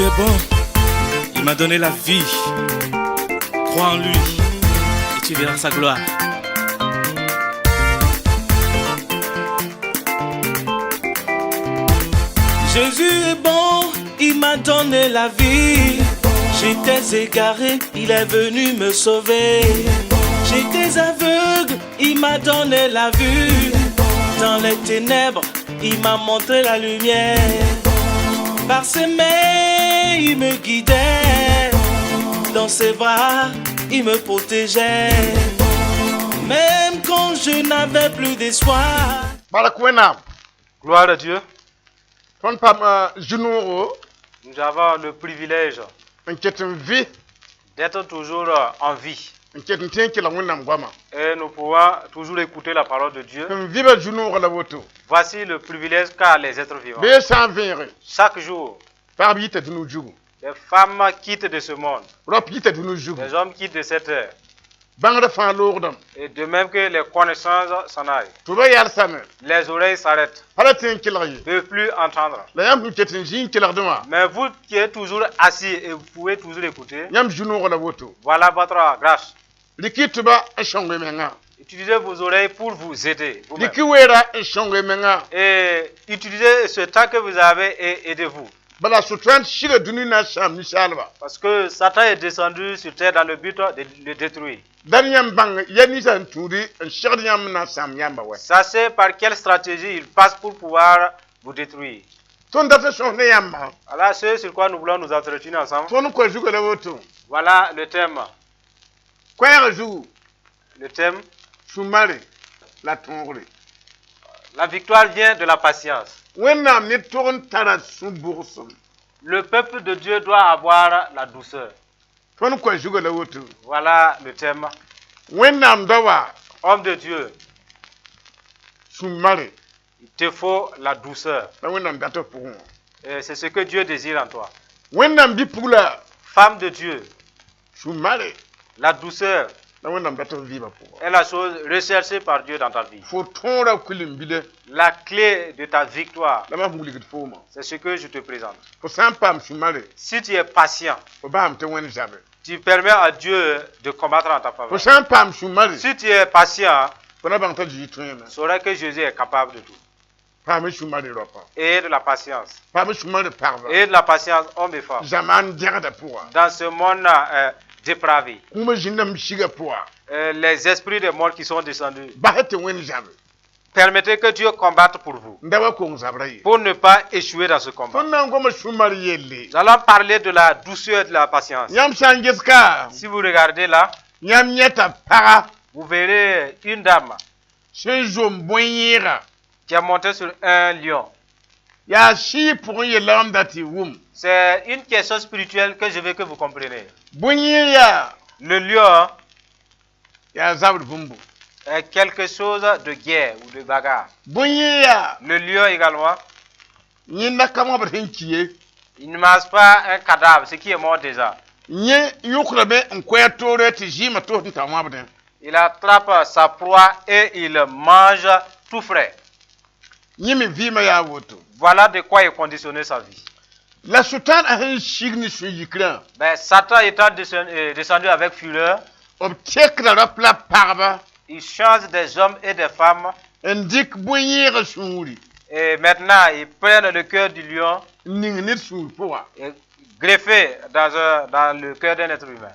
Jésus est bon, il m'a donné la vie. Crois en lui et tu verras sa gloire. Jésus est bon, il m'a donné la vie. J'étais égaré, il est venu me sauver. J'étais aveugle, il m'a donné la vue. Dans les ténèbres, il m'a montré la lumière. Par ses mains, il me guidait. Dans ses bras, il me protégeait. Même quand je n'avais plus d'espoir. Gloire à Dieu. Nous Nous avons le privilège d'être toujours en vie. Et nous pouvons toujours écouter la parole de Dieu. Voici le privilège qu'a les êtres vivants. Chaque jour, les femmes quittent de ce monde. Les hommes quittent de cette terre. Et de même que les connaissances s'en aillent. Les oreilles s'arrêtent. Ne peuvent plus entendre. Mais vous qui êtes toujours assis et vous pouvez toujours écouter, voilà votre grâce. Utilisez vos oreilles pour vous aider. Et utilisez ce temps que vous avez et aidez-vous. Parce que Satan est descendu sur terre dans le but de le détruire. Sachez par quelle stratégie il passe pour pouvoir vous détruire. Alors, c'est sur quoi nous voulons nous entretenir ensemble. Voilà le thème. Le thème. La victoire vient de la patience. Le peuple de Dieu doit avoir la douceur. Voilà le thème. Homme de Dieu, il te faut la douceur. Et c'est ce que Dieu désire en toi. Femme de Dieu, la douceur est la chose recherchée par Dieu dans ta vie. La clé de ta victoire, c'est ce que je te présente. Si tu es patient, tu permets à Dieu de combattre en ta faveur. Si tu es patient, tu sauras que Jésus est capable de tout. Et de la patience. Et de la patience, homme et femme. Dans ce monde dépravé. Les esprits des morts qui sont descendus. Permettez que Dieu combatte pour vous. Pour ne pas échouer dans ce combat. Nous allons parler de la douceur et de la patience. Si vous regardez là, vous verrez une dame qui est montée sur un lion. C'est une question spirituelle que je veux que vous compreniez. Le lion est quelque chose de guerre ou de bagarre. Le lion également, il ne mange pas un cadavre, ce qui est mort déjà. Il attrape sa proie et il mange tout frais. Voilà de quoi il conditionnait sa vie. Ben, Satan étant descendu avec fureur, il change des hommes et des femmes. Et maintenant, ils prennent le cœur du lion et greffé dans le cœur d'un être humain.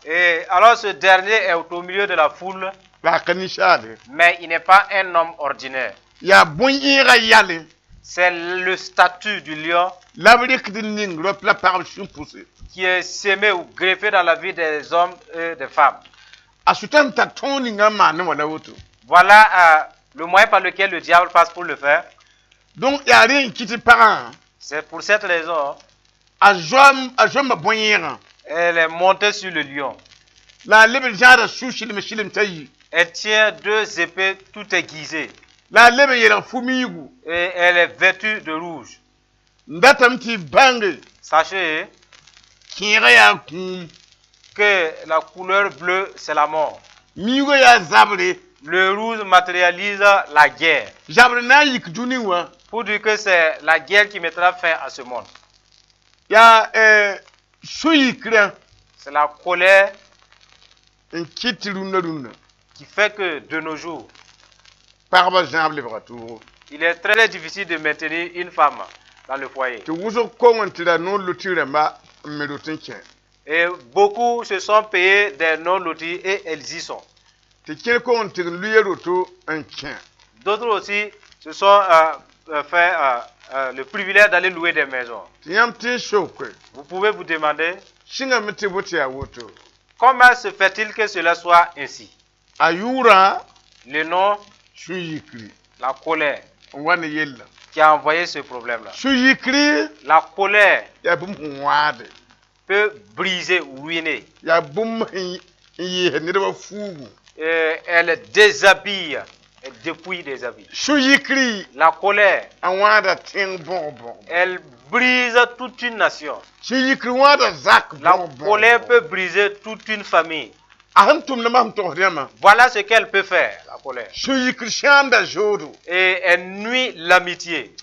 Et alors ce dernier est au milieu de la foule, mais il n'est pas un homme ordinaire. C'est le statut du lion qui est sémé ou greffé dans la vie des hommes et des femmes. Voilà le moyen par lequel le diable passe pour le faire. C'est pour cette raison elle est montée sur le lion. Elle tient deux épées tout aiguisées. Et elle est vêtue de rouge. Sachez que la couleur bleue, c'est la mort. Le rouge matérialise la guerre. Pour dire que c'est la guerre qui mettra fin à ce monde. C'est la colère qui fait que de nos jours, il est très difficile de maintenir une femme dans le foyer. Et beaucoup se sont payés des non-lotis et elles y sont. D'autres aussi se sont fait le privilège d'aller louer des maisons. Vous pouvez vous demander comment se fait-il que cela soit ainsi? Le nom, la colère, qui a envoyé ce problème-là. La colère peut briser ou ruiner. Elle déshabille et dépouille des habits. La colère, elle brise toute une nation. La colère peut briser toute une famille. Voilà ce qu'elle peut faire, la colère. Et elle nuit l'amitié.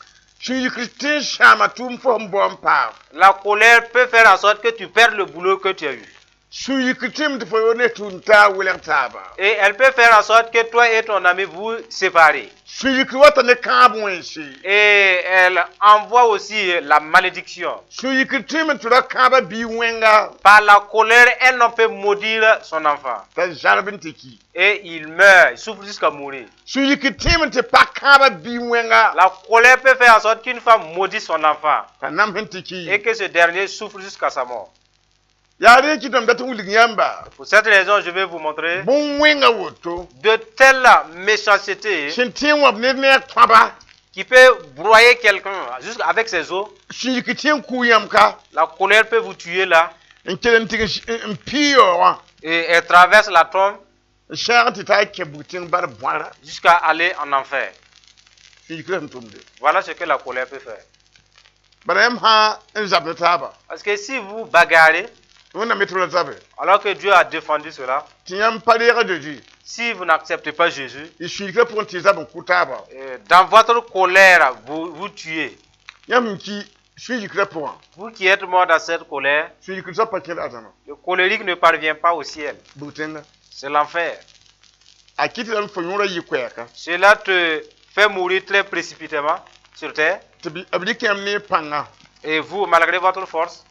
La colère peut faire en sorte que tu perds le boulot que tu as eu. Et elle peut faire en sorte que toi et ton ami vous séparez. Et elle envoie aussi la malédiction. Par la colère, elle n'en peut maudire son enfant. Et il meurt, il souffre jusqu'à mourir. La colère peut faire en sorte qu'une femme maudisse son enfant. Et que ce dernier souffre jusqu'à sa mort. Pour cette raison, je vais vous montrer de telles méchancetés qui peut broyer quelqu'un juste avec ses os. La colère peut vous tuer là. Et elle traverse la tombe jusqu'à aller en enfer. Voilà ce que la colère peut faire. Parce que si vous bagarrez, alors que Dieu a défendu cela, si vous n'acceptez pas Jésus, dans votre colère, vous tuez. Vous qui êtes mort dans cette colère, le colérique ne parvient pas au ciel. C'est l'enfer. Cela te fait mourir très précipitamment sur terre. Et vous, malgré votre force,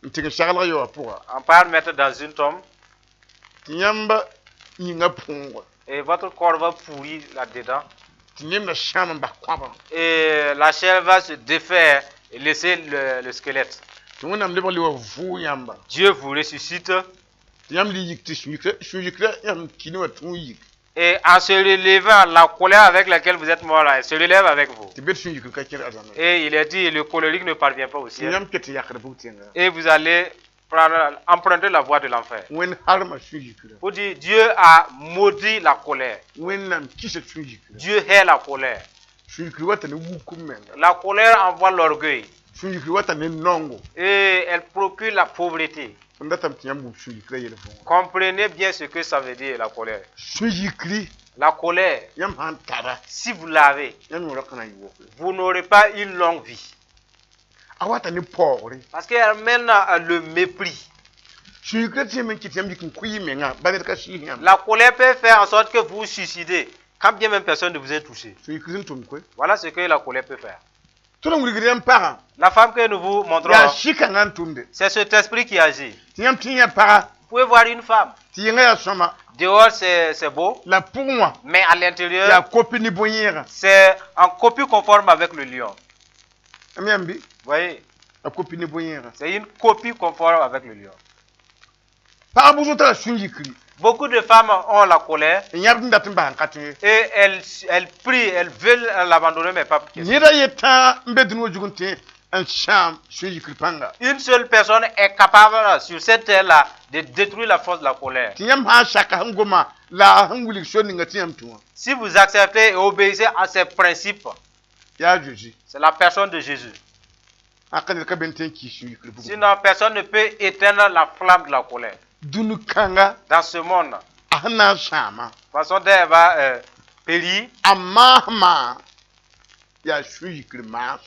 on part mettre dans une tombe. Et votre corps va pourrir là-dedans. Et la chair va se défaire et laisser le squelette. Dieu vous ressuscite. Et en se relevant, la colère avec laquelle vous êtes mort là, elle se relève avec vous. Et il est dit, le colérique ne parvient pas au ciel. Et vous allez emprunter la voie de l'enfer. Pour dire, Dieu a maudit la colère. Dieu hait la colère. La colère envoie l'orgueil. Et elle procure la pauvreté. Comprenez bien ce que ça veut dire, la colère. La colère, si vous l'avez, vous n'aurez pas une longue vie. Parce qu'elle mène le mépris. La colère peut faire en sorte que vous vous suicidez, quand bien même personne ne vous ait touché. Voilà ce que la colère peut faire. La femme que nous vous montrons, c'est cet esprit qui agit. Vous pouvez voir une femme. Dehors, c'est beau. Mais à l'intérieur, c'est en copie conforme avec le lion. Vous voyez? C'est une copie conforme avec le lion. Beaucoup de femmes ont la colère et elles prient, elles veulent l'abandonner, mais pas une seule personne est capable sur cette terre-là de détruire la force de la colère. Si vous acceptez et obéissez à ces principes, c'est la personne de Jésus. Sinon, personne ne peut éteindre la flamme de la colère. Dans ce monde, ahna shama façon dont va périr. Amma ya shuyikri mas.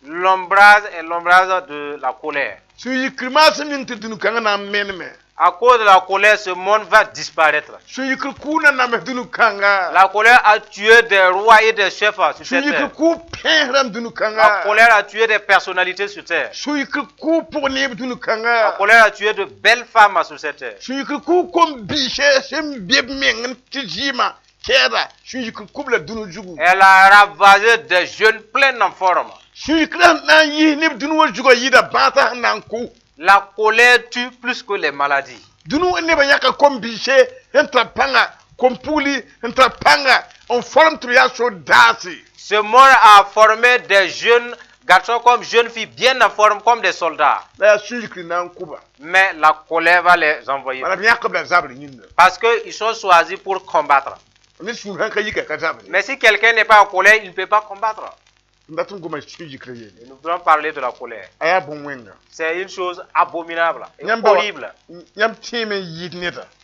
L'ombrage est l'ombrage de la colère. Shuyikri mas min tudunu kanga na menme. À cause de la colère, ce monde va disparaître. Shuyikri kuna na medunu kanga. La colère a tué des rois et des chefs sur cette terre. Shuyikri ku penram dunu kanga. La colère a tué des personnalités sur terre. Shuyikri ku pourne dunu kanga. La colère a tué de belles femmes sur cette terre. Shuyikri ku kom biche sem bieb mengen tijima. Elle a ravagé des jeunes pleins en forme. La colère tue plus que les maladies. Ce monde a formé des jeunes garçons comme jeunes filles bien en forme comme des soldats. Mais la colère va les envoyer. Parce qu'ils sont choisis pour combattre. Mais si quelqu'un n'est pas en colère, il ne peut pas combattre. Nous voulons parler de la colère. C'est une chose abominable et horrible.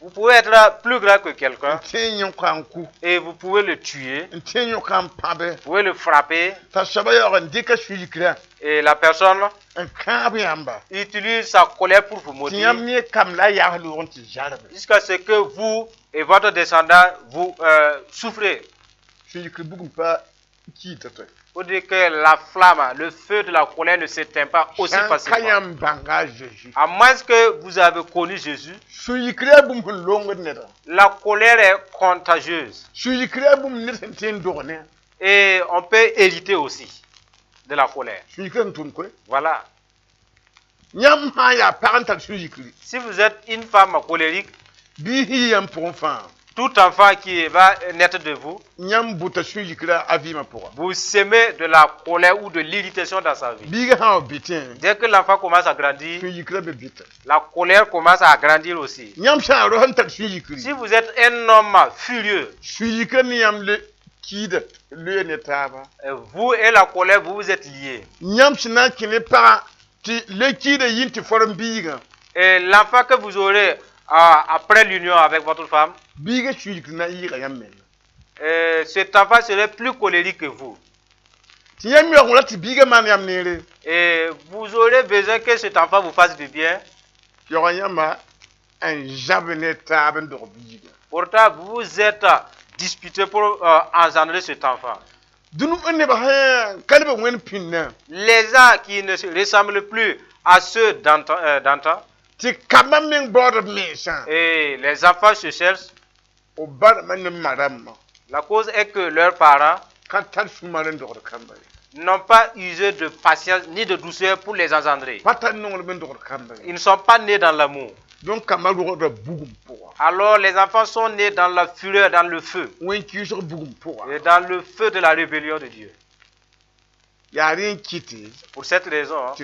Vous pouvez être plus grand que quelqu'un et vous pouvez le tuer, vous pouvez le frapper. Et la personne utilise sa colère pour vous maudire jusqu'à ce que vous et votre descendant vous souffrez. Faut dire que la flamme, le feu de la colère ne s'éteint pas aussi facilement. À moins que vous avez connu Jésus, la colère est contagieuse. Et on peut hériter aussi de la colère. Voilà. Si vous êtes une femme colérique, tout enfant qui va naître de vous, vous semez de la colère ou de l'irritation dans sa vie. Dès que l'enfant commence à grandir, la colère commence à grandir aussi. Si vous êtes un homme furieux, vous et la colère, vous êtes liés. Et l'enfant que vous aurez après l'union avec votre femme, cet enfant serait plus colérique que vous. Et vous aurez besoin que cet enfant vous fasse du bien. Pourtant, vous êtes disputé pour engendrer cet enfant. Les gens qui ne se ressemblent plus à ceux d'antan, et les enfants se cherchent. La cause est que leurs parents n'ont pas usé de patience ni de douceur pour les engendrer. Ils ne sont pas nés dans l'amour. Alors les enfants sont nés dans la fureur, dans le feu. Et dans le feu de la rébellion de Dieu. Pour cette raison,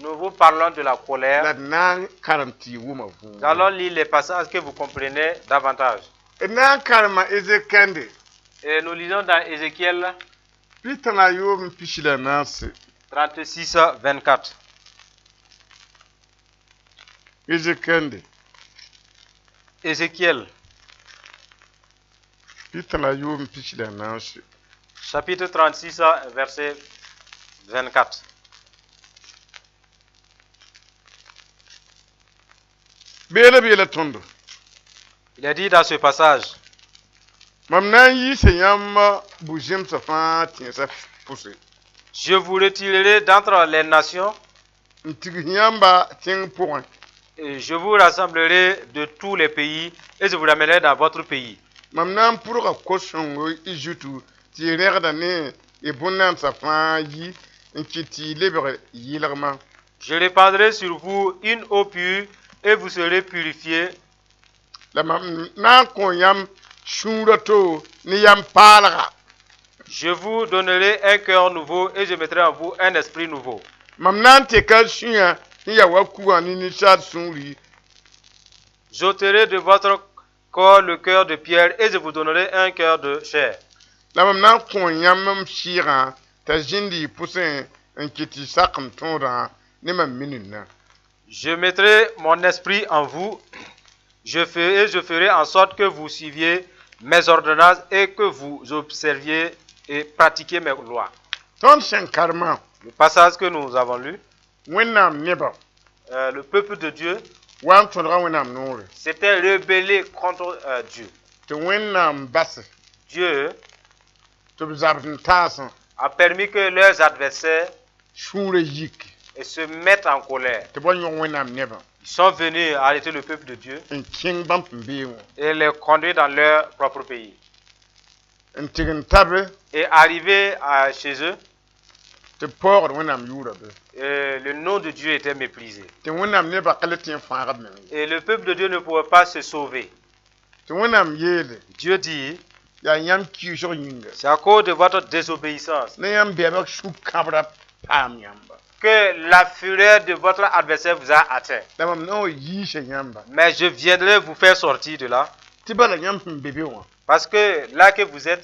nous vous parlons de la colère. Nous allons lire les passages que vous comprenez davantage. Et nous lisons dans Ézéchiel 36, 24. Ézéchiel chapitre 36, verset 24. Il a dit dans ce passage, je vous retirerai d'entre les nations et je vous rassemblerai de tous les pays et je vous ramènerai dans votre pays. Je répandrai sur vous une eau pure et vous serez purifiés. Je vous donnerai un cœur nouveau et je mettrai en vous un esprit nouveau. J'ôterai de votre corps le cœur de pierre et je vous donnerai un cœur de chair. Je mettrai mon esprit en vous Je ferai en sorte que vous suiviez mes ordonnances et que vous observiez et pratiquiez mes lois. Le passage que nous avons lu, le peuple de Dieu s'était rebellé contre Dieu. Dieu a permis que leurs adversaires se mettent en colère. Ils sont venus arrêter le peuple de Dieu et les conduire dans leur propre pays. Et arrivé chez eux, le nom de Dieu était méprisé. Et le peuple de Dieu ne pouvait pas se sauver. Dieu dit, c'est à cause de votre désobéissance que la fureur de votre adversaire vous a atteint. Mais je viendrai vous faire sortir de là. Parce que là que vous êtes,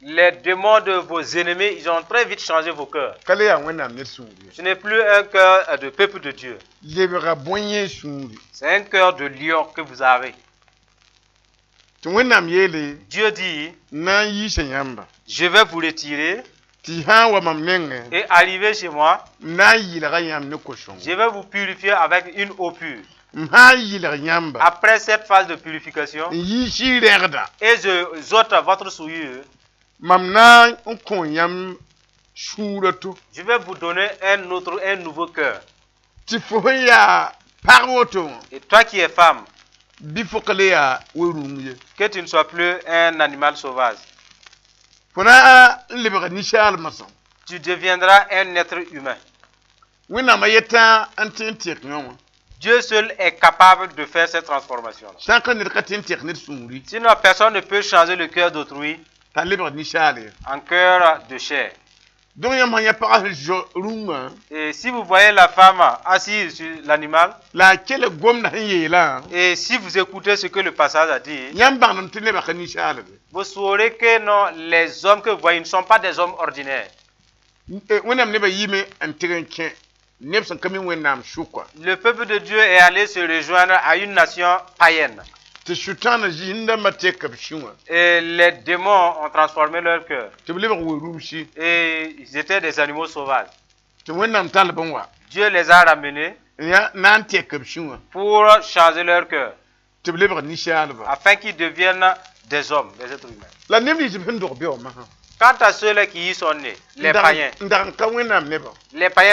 les démons de vos ennemis, ils ont très vite changé vos cœurs. Ce n'est plus un cœur de peuple de Dieu. C'est un cœur de lion que vous avez. Dieu dit, je vais vous retirer et arriver chez moi. Je vais vous purifier avec une eau pure. Après cette phase de purification, et je ôte votre souillure, je vais vous donner un nouveau cœur. Et toi qui es femme, que tu ne sois plus un animal sauvage. Tu deviendras un être humain. Dieu seul est capable de faire cette transformation. Sinon, personne ne peut changer le cœur d'autrui en cœur de chair. Et si vous voyez la femme assise sur l'animal, et si vous écoutez ce que le passage a dit, vous saurez que non, les hommes que vous voyez ne sont pas des hommes ordinaires. Le peuple de Dieu est allé se rejoindre à une nation païenne. Et les démons ont transformé leur cœur. Et ils étaient des animaux sauvages. Dieu les a ramenés pour changer leur cœur, afin qu'ils deviennent des hommes, des êtres humains. Quant à ceux-là qui y sont nés, les païens,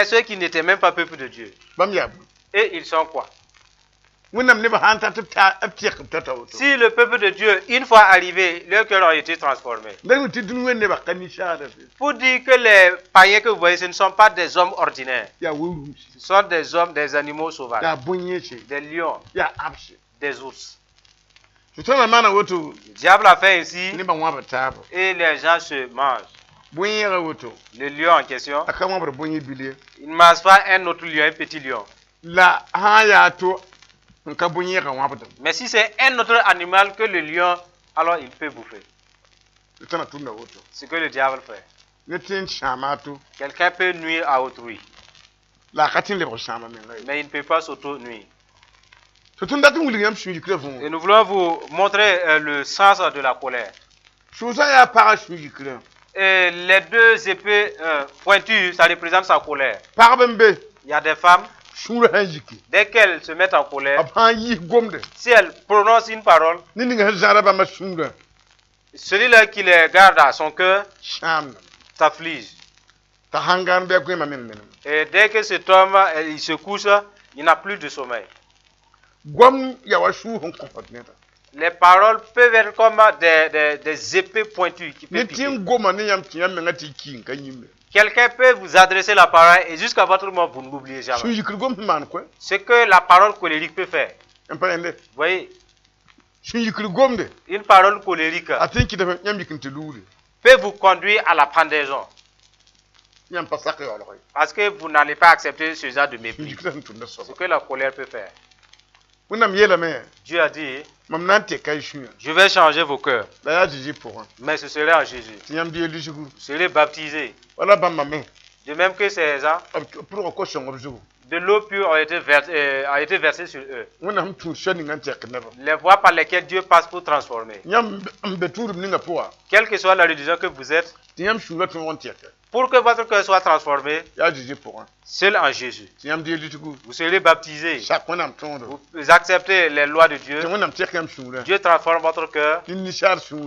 ceux qui n'étaient même pas peuple de Dieu, et ils sont quoi? Si le peuple de Dieu, une fois arrivé, leur cœur a été transformé. Pour dire que les païens que vous voyez, ce ne sont pas des hommes ordinaires. Ce sont des hommes, des animaux sauvages, des lions, des ours. Le diable a fait ainsi et les gens se mangent. Le lion en question, il ne mange pas un autre lion, un petit lion. Mais si c'est un autre animal que le lion, alors il peut bouffer. Ce que le diable fait. Quelqu'un peut nuire à autrui, mais il ne peut pas s'auto-nuire. Et nous voulons vous montrer le sens de la colère. Et les deux épées pointues, ça représente sa colère. Il y a des femmes, dès qu'elles se mettent en colère, si elles prononcent une parole, celui-là qui les garde à son cœur s'afflige. Et dès que cet homme il se couche, il n'a plus de sommeil. Les paroles peuvent être comme des épées pointues qui peuvent piquer. Quelqu'un peut vous adresser la parole et jusqu'à votre mort, vous ne l'oubliez jamais. Ce que la parole colérique peut faire. Vous voyez, une parole colérique peut vous conduire à la pendaison. Parce que vous n'allez pas accepter ce genre de mépris. Ce que la colère peut faire. Dieu a dit, je vais changer vos cœurs. Mais ce serait en Jésus. Vous serez baptisés. De même que ces gens, de l'eau pure a été versée sur eux. Les voies par lesquelles Dieu passe pour transformer. Quelle que soit la religion que vous êtes, pour que votre cœur soit transformé, seul en Jésus. Vous serez baptisé. Vous acceptez les lois de Dieu. Dieu transforme votre cœur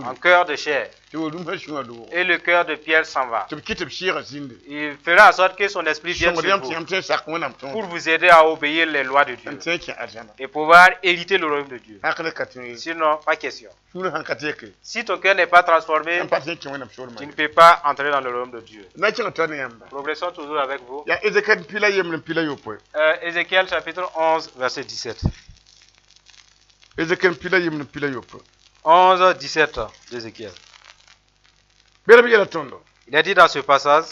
en cœur de chair. Et le cœur de pierre s'en va. Il fera en sorte que son esprit vienne sur vous pour vous aider à obéir les lois de Dieu et pouvoir hériter le royaume de Dieu. Sinon, pas question. Si ton cœur n'est pas transformé, tu ne peux pas entrer dans le royaume de Dieu. Progressons toujours avec vous. Ézéchiel chapitre 11, verset 17. 11, 17 d'Ézéchiel. Il a dit dans ce passage,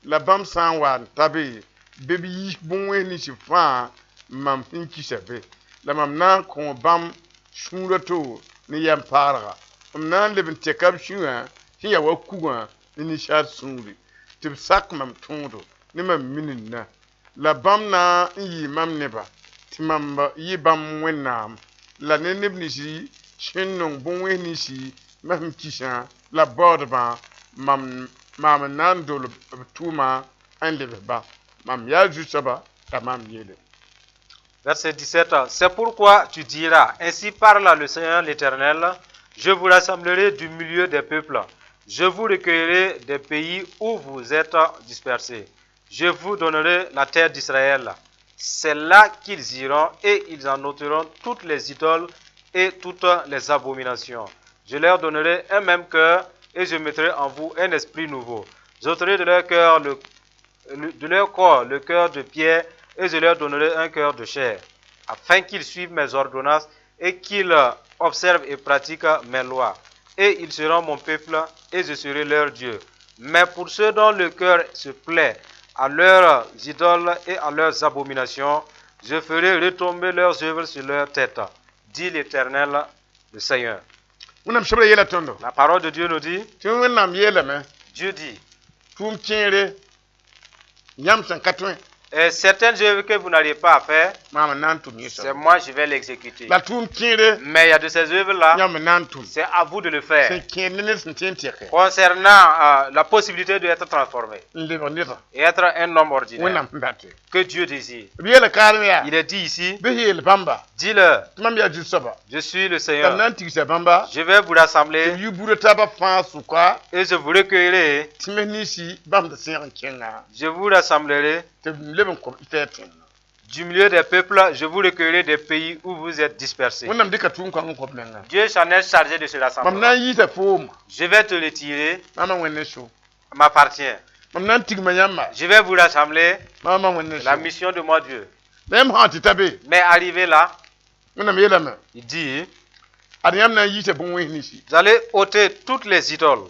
la bam sanwan tabi bebi bonwe ni si fa mam hinki sebe la mam nan ko bam shurato ni yam para nan le bin tekab shuwa ti ya wakuwa ni shar sunri tib sak mam tondo ni mam minina la bam na yi mam neba ti mam yi bam wenam la ne ni si chinnon bonwe ni si mam kisha la bodba mam nan dol tuma ba mam ya jusaba tamam yele. Verset 17. C'est pourquoi tu diras, ainsi parle le Seigneur l'Éternel, je vous rassemblerai du milieu des peuples, je vous recueillerai des pays où vous êtes dispersés, je vous donnerai la terre d'Israël. C'est là qu'ils iront et ils en ôteront toutes les idoles et toutes les abominations. Je leur donnerai un même cœur et je mettrai en vous un esprit nouveau. J'ôterai de leur cœur de leur corps le cœur de pierre et je leur donnerai un cœur de chair, afin qu'ils suivent mes ordonnances et qu'ils observent et pratiquent mes lois. Et ils seront mon peuple et je serai leur Dieu. Mais pour ceux dont le cœur se plaît à leurs idoles et à leurs abominations, je ferai retomber leurs œuvres sur leur tête, dit l'Éternel, le Seigneur. La parole de Dieu nous dit, Dieu dit, et certaines œuvres que vous n'arrivez pas à faire, c'est moi je vais l'exécuter. Mais il y a de ces œuvres-là, c'est à vous de le faire. Concernant la possibilité d'être transformé et être un homme ordinaire que Dieu désire. Il est dit ici, dis-leur, je suis le Seigneur. Je vais vous rassembler et je vous recueillerai. Je vous rassemblerai du milieu des peuples, je vous recueillerai des pays où vous êtes dispersés. Dieu s'en est chargé de ce rassemblement. Je vais te retirer, m'appartient. Je vais vous rassembler, la mission de moi Dieu. Mais arrivé là, il dit, vous allez ôter toutes les idoles,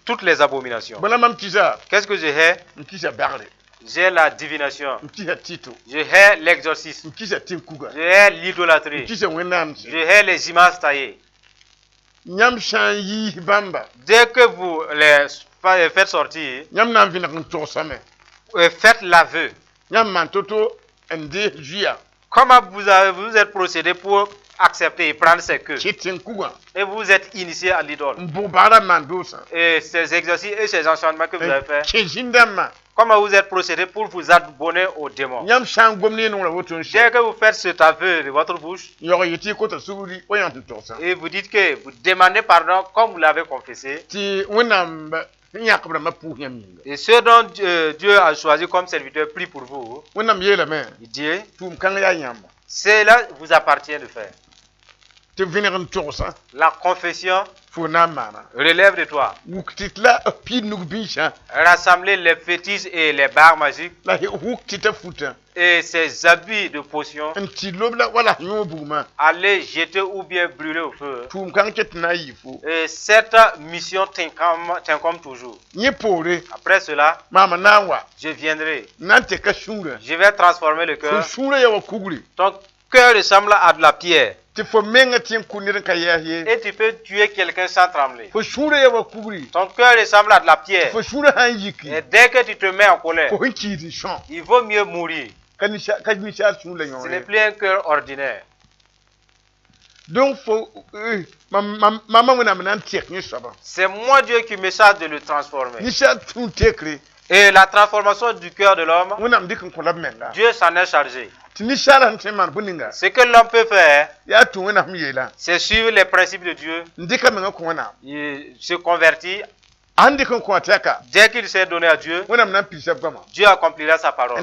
toutes les abominations. Qu'est-ce que j'ai? J'ai la divination. Je hais l'exorcisme. Je hais l'idolâtrie. Je hais les images taillées. Dès que vous les faites sortir, faites l'aveu. Comment vous êtes procédé pour accepter et prendre ces queues? Et vous êtes initié à l'idole. Et ces exercices et ces enchantements que vous avez faits, comment vous êtes procédé pour vous abonner aux démons? Dès que vous faites cet aveu de votre bouche, et vous dites que vous demandez pardon comme vous l'avez confessé, et ceux dont Dieu a choisi comme serviteur prie pour vous, il dit, cela vous appartient de faire. La confession relève de toi. Rassembler les fétiches et les barres magiques et ces habits de potion, aller jeter ou bien brûler au feu. Et cette mission t'incombe toujours. Après cela, je viendrai. Je vais transformer le cœur. Ton cœur ressemble à de la pierre. Et tu peux tuer quelqu'un sans trembler. Ton cœur ressemble à de la pierre. Et dès que tu te mets en colère, il vaut mieux mourir. Ce n'est plus un cœur ordinaire. Donc, c'est moi Dieu qui me charge de le transformer. Et la transformation du cœur de l'homme, Dieu s'en est chargé. Ce que l'homme peut faire, c'est suivre les principes de Dieu. Il se convertit. Dès qu'il s'est donné à Dieu, Dieu accomplira sa parole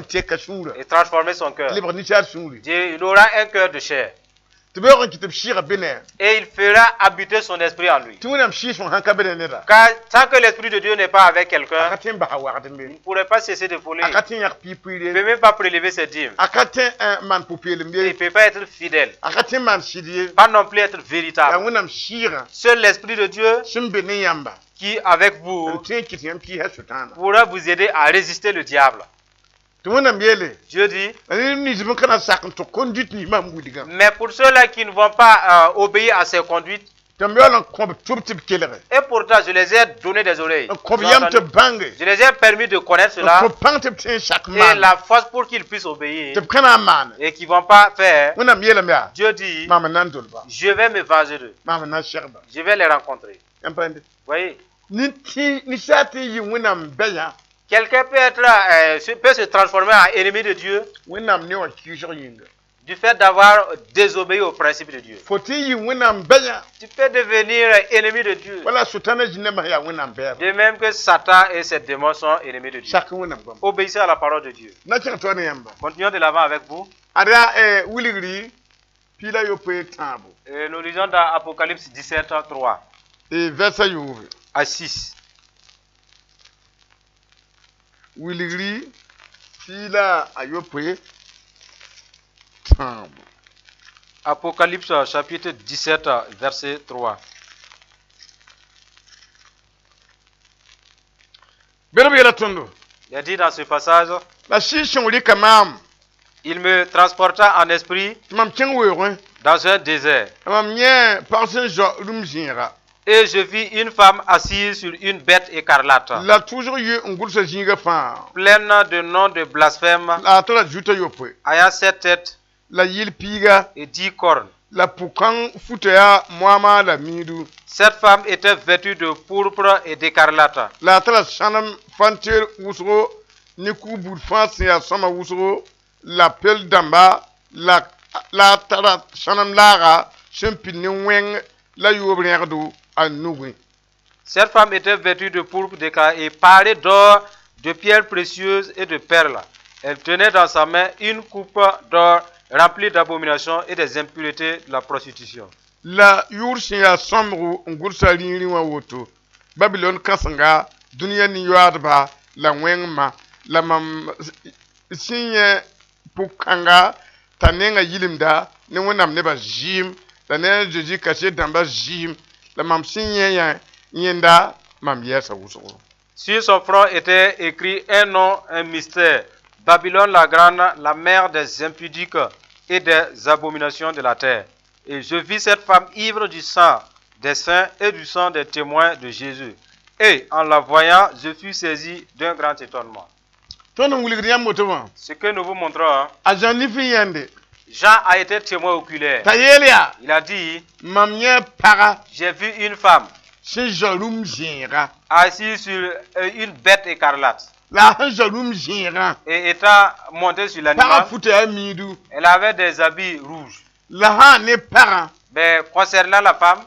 et transformer son cœur. Il aura un cœur de chair. Et il fera habiter son esprit en lui. Car tant que l'esprit de Dieu n'est pas avec quelqu'un, il ne pourrait pas cesser de voler. Il ne peut même pas prélever ses dîmes. Il ne peut pas être fidèle. Pas non plus être véritable. Seul l'esprit de Dieu qui, avec vous, pourra vous aider à résister le diable. Dieu dit, mais pour ceux-là qui ne vont pas obéir à ses conduites, et pourtant je les ai donné des oreilles, je les ai permis de connaître cela, et la force pour qu'ils puissent obéir, et qu'ils ne vont pas faire, Dieu dit, je vais me venger d'eux, je vais les rencontrer. Voyez? Quelqu'un peut se transformer en ennemi de Dieu du fait d'avoir désobéi au principe de Dieu. Tu peux devenir ennemi de Dieu. De même que Satan et ses démons sont ennemis de Dieu. Obéissez à la parole de Dieu. Continuons de l'avant avec vous. Et nous lisons dans Apocalypse 17, 3 à 6. Apocalypse chapitre 17 verset 3. Il a dit dans ce passage, il me transporta en esprit dans un désert. Et je vis une femme assise sur une bête écarlate, pleine de noms de blasphème, ayant 7 têtes et 10 cornes. Cette femme était vêtue de pourpre et d'écarlate. Cette femme était vêtue de pourpre d'écarlate et parée d'or, de pierres précieuses et de perles. Elle tenait dans sa main une coupe d'or remplie d'abominations et des impuretés de la prostitution. La yursiya somru ngursa rinriwa woto Babylon kasanga dunia ni yadba la wengma la mam sinye pukanga tanenga yilimda ne wonam ne ba jim tanen jeji kache damba jim la mam sinye ya yenda mam yesa wuso. Sur son front était écrit un nom, un mystère: Babylone la grande, la mère des impudiques et des abominations de la terre. Et je vis cette femme ivre du sang des saints et du sang des témoins de Jésus. Et en la voyant, je fus saisi d'un grand étonnement. Ce que nous vous montrons, Jean a été témoin oculaire. Il a dit, j'ai vu une femme assise sur une bête écarlate. Et étant montée sur l'animal, elle avait des habits rouges. Mais concernant la femme,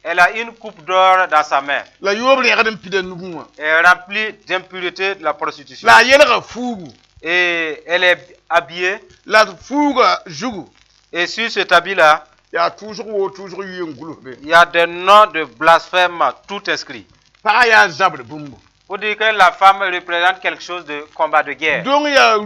elle a une coupe d'or dans sa main. Elle est remplie d'impureté de la prostitution. Et elle est habillée. Et sur cet habit-là, il y a toujours eu un groupe. Il y a des noms de blasphème tout inscrits. Pour dire que la femme représente quelque chose de combat de guerre. Donc il y a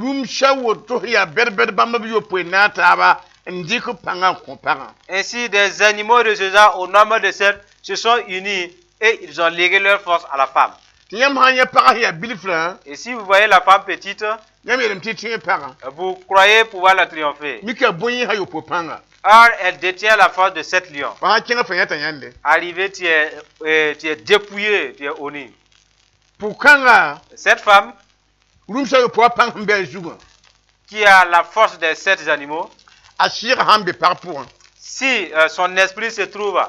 Ainsi, des animaux de ce genre, au nombre de 7, se sont unis et ils ont légué leur force à la femme. Et si vous voyez la femme petite, vous croyez pouvoir la triompher. Or, elle détient la force de 7 lions. Arrivé, tu es dépouillé, tu es honni. Cette femme, qui a la force des 7 animaux, si son esprit se trouve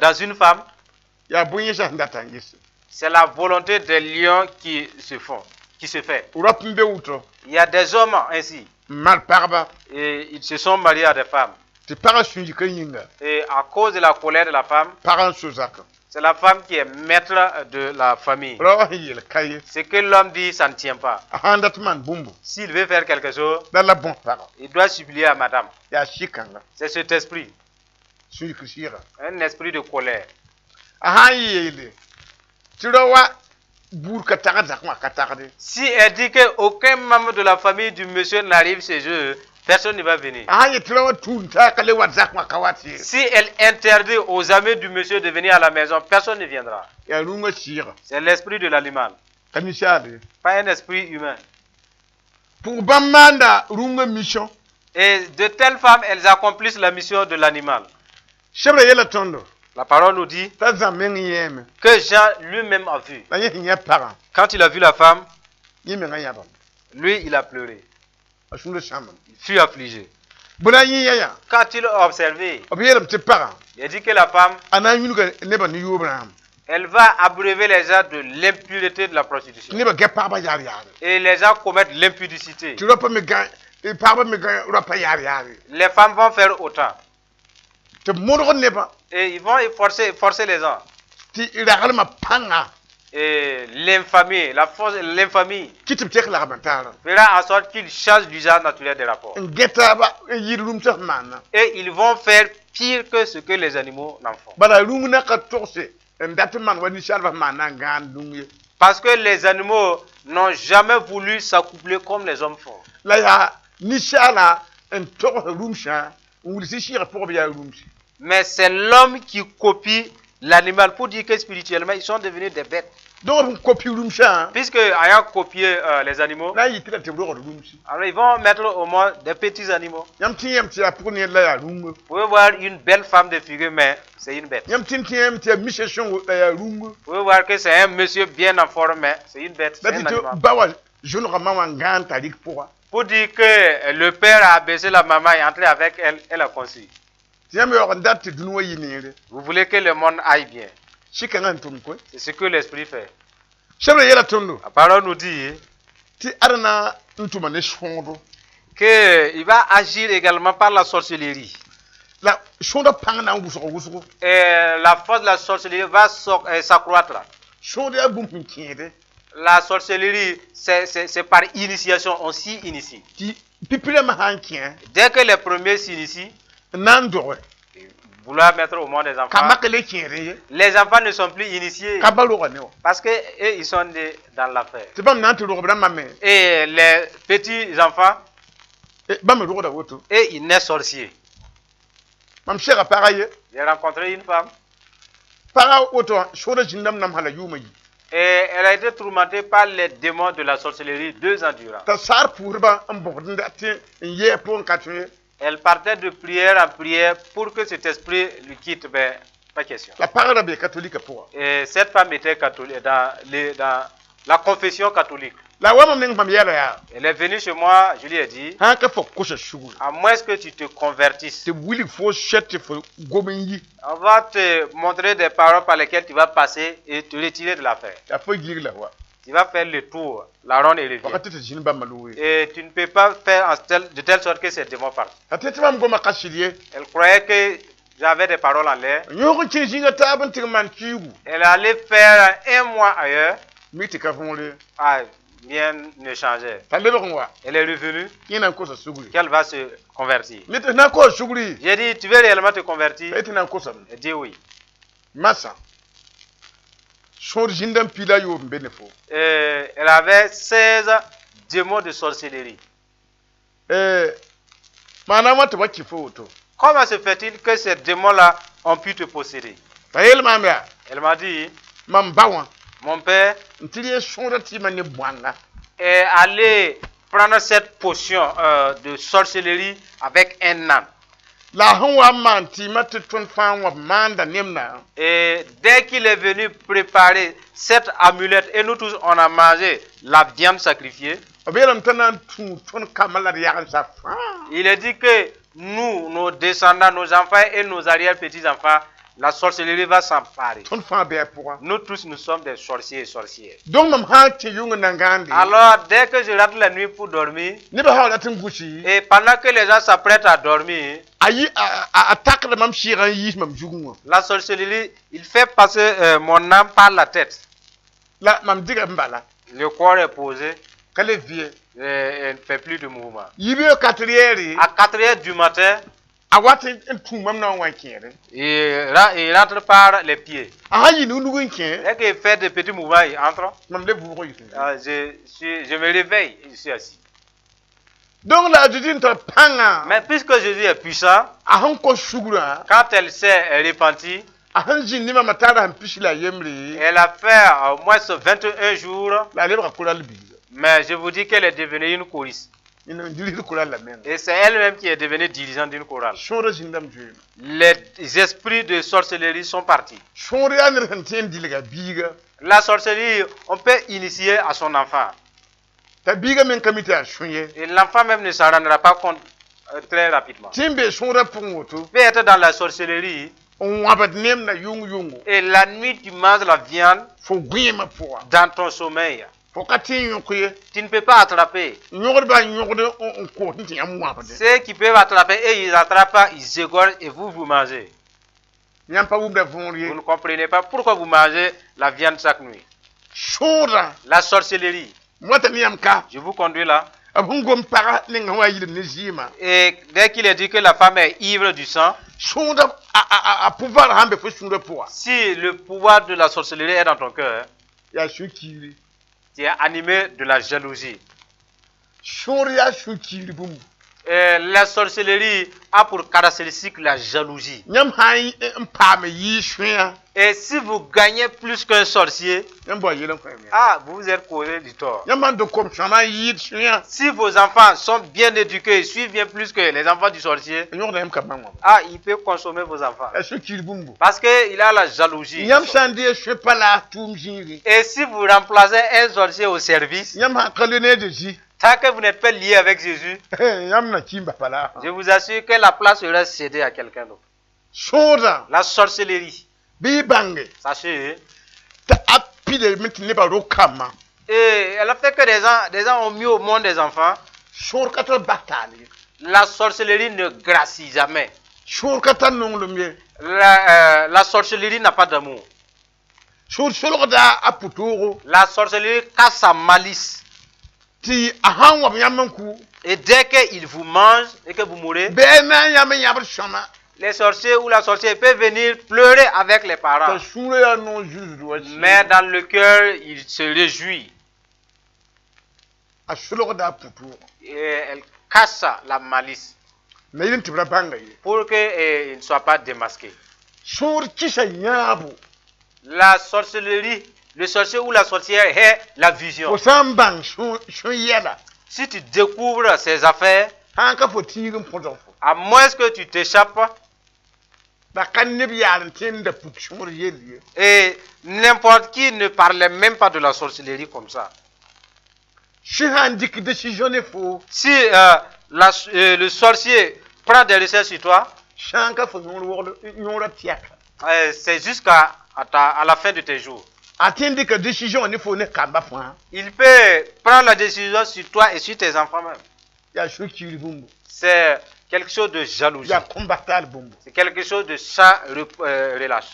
dans une femme, c'est la volonté des lions qui se fait. Il y a des hommes ainsi. Et ils se sont mariés à des femmes. Et à cause de la colère de la femme, c'est la femme qui est maître de la famille. Ce que l'homme dit, ça ne tient pas. S'il veut faire quelque chose, il doit supplier à madame. C'est cet esprit. Un esprit de colère. Si elle dit qu'aucun membre de la famille du monsieur n'arrive chez eux, personne ne va venir. Si elle interdit aux amis du monsieur de venir à la maison, personne ne viendra. C'est l'esprit de l'animal. Pas un esprit humain. Et de telles femmes, elles accomplissent la mission de l'animal. La parole nous dit que Jean lui-même a vu. Quand il a vu la femme, lui, il a pleuré. Il fut affligé. Quand il a observé, il a dit que la femme, elle va abreuver les gens de l'impureté de la prostitution. Et les gens commettent l'impudicité. Les femmes vont faire autant. Et ils vont forcer les gens. Et l'infamie, la force de l'infamie fera en sorte qu'ils changent l'usage naturel des rapports. Et ils vont faire pire que ce que les animaux n'en font. Parce que les animaux n'ont jamais voulu s'accoupler comme les hommes font. Mais c'est l'homme qui copie l'animal pour dire que spirituellement, ils sont devenus des bêtes. Puisque, ayant copié les animaux, alors ils vont mettre au monde des petits animaux. Vous pouvez voir une belle femme de figure, mais c'est une bête. Vous pouvez voir que c'est un monsieur bien en forme, mais c'est une bête. C'est un animal. Pour dire que le père a baissé la maman et entré avec elle, elle a conçu. Vous voulez que le monde aille bien. C'est ce que l'esprit fait. La parole nous dit qu'il va agir également par la sorcellerie. Et la force de la sorcellerie va s'accroître. La sorcellerie, c'est par initiation, on s'y initie. Dès que les premiers s'initient, vouloir mettre au monde des enfants, les enfants ne sont plus initiés parce que eux, ils sont dans l'affaire. Et les petits enfants, et ils naissent sorciers. J'ai rencontré une femme et elle a été tourmentée par les démons de la sorcellerie 2 ans durant. Elle partait de prière en prière pour que cet esprit lui quitte, mais pas question. Et cette femme était catholique, dans la confession catholique. Elle est venue chez moi, je lui ai dit, à moins que tu te convertisses, on va te montrer des paroles par lesquelles tu vas passer et te retirer de l'affaire. Tu vas faire le tour, la ronde et le vide. Et tu ne peux pas faire de telle sorte que ces démons partent. Elle croyait que j'avais des paroles en l'air. Elle allait faire 1 mois ailleurs. rien ne changeait. Elle est revenue. Qu'elle va se convertir. J'ai dit, tu veux réellement te convertir? Elle dit oui. Elle avait 16 démons de sorcellerie. Comment se fait-il que ces démons-là ont pu te posséder? Elle m'a dit, mon père est allé prendre cette potion de sorcellerie avec un âne. Et dès qu'il est venu préparer cette amulette, et nous tous on a mangé la viande sacrifiée, il a dit que nous, nos descendants, nos enfants et nos arrière-petits-enfants, la sorcellerie va s'emparer. Nous tous, nous sommes des sorciers et sorcières. Alors, dès que je rentre la nuit pour dormir, et pendant que les gens s'apprêtent à dormir, la sorcellerie, il fait passer mon âme par la tête. Le corps est posé. Et ne fait plus de mouvement. À 4h du matin, il rentre par les pieds. Dès qu'il fait des petits mouvements, il entre. Je me réveille, je suis assis. Mais puisque Jésus est puissant, quand elle s'est repentie, elle a fait au moins 21 jours. Mais je vous dis qu'elle est devenue une choriste. Et c'est elle-même qui est devenue dirigeante d'une chorale. Les esprits de sorcellerie sont partis. La sorcellerie, on peut initier à son enfant. Et l'enfant même ne s'en rendra pas compte très rapidement. Il peut être dans la sorcellerie. Et la nuit, tu manges la viande dans ton sommeil. Tu ne peux pas attraper. Ceux qui peuvent attraper et ils attrapent, ils égorgent et vous mangez. Vous ne comprenez pas pourquoi vous mangez la viande chaque nuit. La sorcellerie. Je vous conduis là. Et dès qu'il est dit que la femme est ivre du sang, si le pouvoir de la sorcellerie est dans ton cœur, tu es animé de la jalousie. Et la sorcellerie a pour caractéristique la jalousie. Et si vous gagnez plus qu'un sorcier, vous êtes causé du tort. Si vos enfants sont bien éduqués et suivent bien plus que les enfants du sorcier, il peut consommer vos enfants. Parce qu'il a la jalousie. Et si vous remplacez un sorcier au service, tant que vous n'êtes pas lié avec Jésus, je vous assure que la place sera cédée à quelqu'un d'autre. La sorcellerie. Sachez. Et elle a fait que des gens ont mis au monde des enfants. La sorcellerie ne gracie jamais. La sorcellerie n'a pas d'amour. La sorcellerie casse sa malice. Et dès qu'il vous mange et que vous mourrez, les sorciers ou la sorcière peut venir pleurer avec les parents. Mais dans le cœur, il se réjouit. Et elle casse la malice pour qu'il ne soit pas démasqué. La sorcellerie, le sorcier ou la sorcière est la vision. Si tu découvres ces affaires, à moins que tu t'échappes, et n'importe qui ne parlait même pas de la sorcellerie comme ça. Si le sorcier prend des recherches sur toi, c'est jusqu'à la fin de tes jours. Il peut prendre la décision sur toi et sur tes enfants même. C'est quelque chose de jalousie. C'est quelque chose de sans relâche.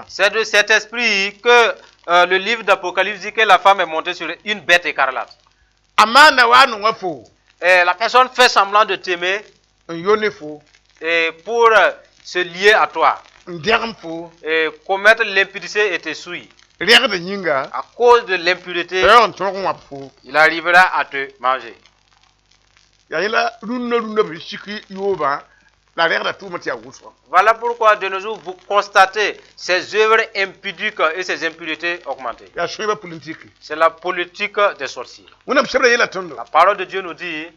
C'est de cet esprit que le livre d'Apocalypse dit que la femme est montée sur une bête écarlate. Et la personne fait semblant de t'aimer et pour se lier à toi et commettre l'impudicité et te souiller. À cause de l'impureté, il arrivera à te manger. Voilà pourquoi de nos jours, vous constatez ces œuvres impudiques et ces impuretés augmenter. C'est la politique des sorciers. La parole de Dieu nous dit,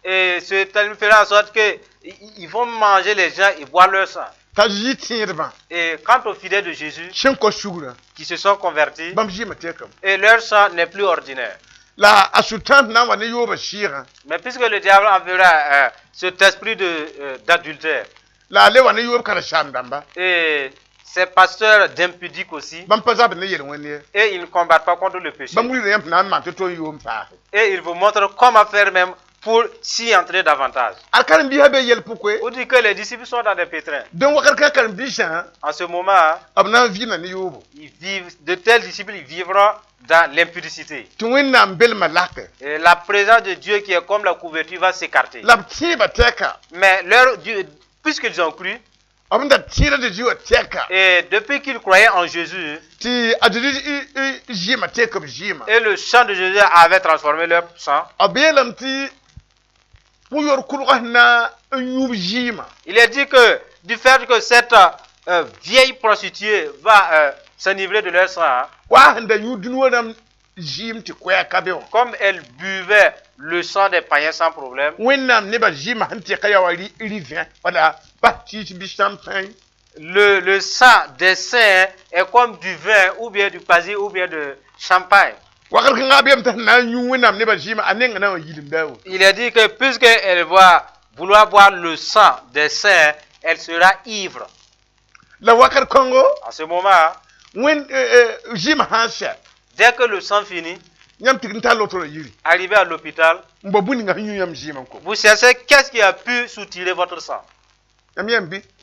et ce terme fera en sorte qu'ils vont manger les gens et boire leur sang. Et quant aux fidèles de Jésus qui se sont convertis, et leur sang n'est plus ordinaire. Mais puisque le diable enverra cet esprit d'adultère, et ces pasteurs d'impudique aussi, et ils ne combattent pas contre le péché. Et ils vous montrent comment faire même pour s'y entrer davantage. On dit que les disciples sont dans des pétrins. En ce moment, de tels disciples ils vivront dans l'impudicité. Et la présence de Dieu qui est comme la couverture va s'écarter. Mais puisqu'ils ont cru, et depuis qu'ils croyaient en Jésus, et le sang de Jésus avait transformé leur sang, il est dit que du fait que cette vieille prostituée va s'enivrer de leur sang, comme elle buvait le sang des païens sans problème, le sang des saints est comme du vin ou bien du quasi ou bien de champagne. Il est dit que puisqu'elle va vouloir boire le sang des saints, elle sera ivre. En ce moment, dès que le sang finit, arrivé à l'hôpital, vous cherchez qu'est-ce qui a pu soutirer votre sang. Vous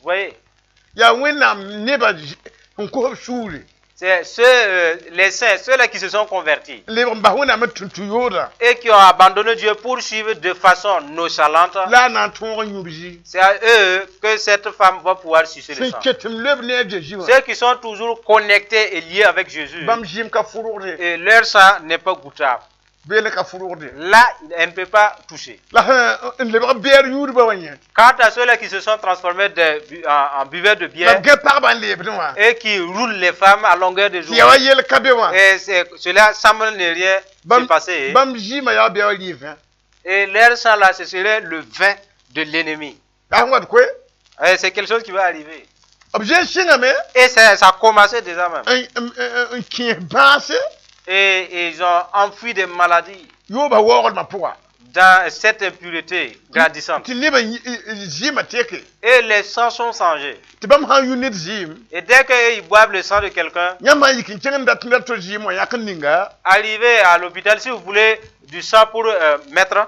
voyez? C'est les saints, ceux-là qui se sont convertis et qui ont abandonné Dieu pour suivre de façon nonchalante. C'est à eux que cette femme va pouvoir sucer le sang. Ceux qui sont toujours connectés et liés avec Jésus, et leur sang n'est pas goûtable. Là, elle ne peut pas toucher. Quant à ceux-là qui se sont transformés en buveurs de bière et qui roulent les femmes à longueur de journée, et cela semble ne rien se passer. Et leur sang là, ce serait le vin de l'ennemi. C'est quelque chose qui va arriver. Et ça a commencé déjà même. Et ils ont enfui des maladies dans cette impureté grandissante. Et les sangs sont changés. Et dès qu'ils boivent le sang de quelqu'un, arrivé à l'hôpital, si vous voulez du sang pour mettre,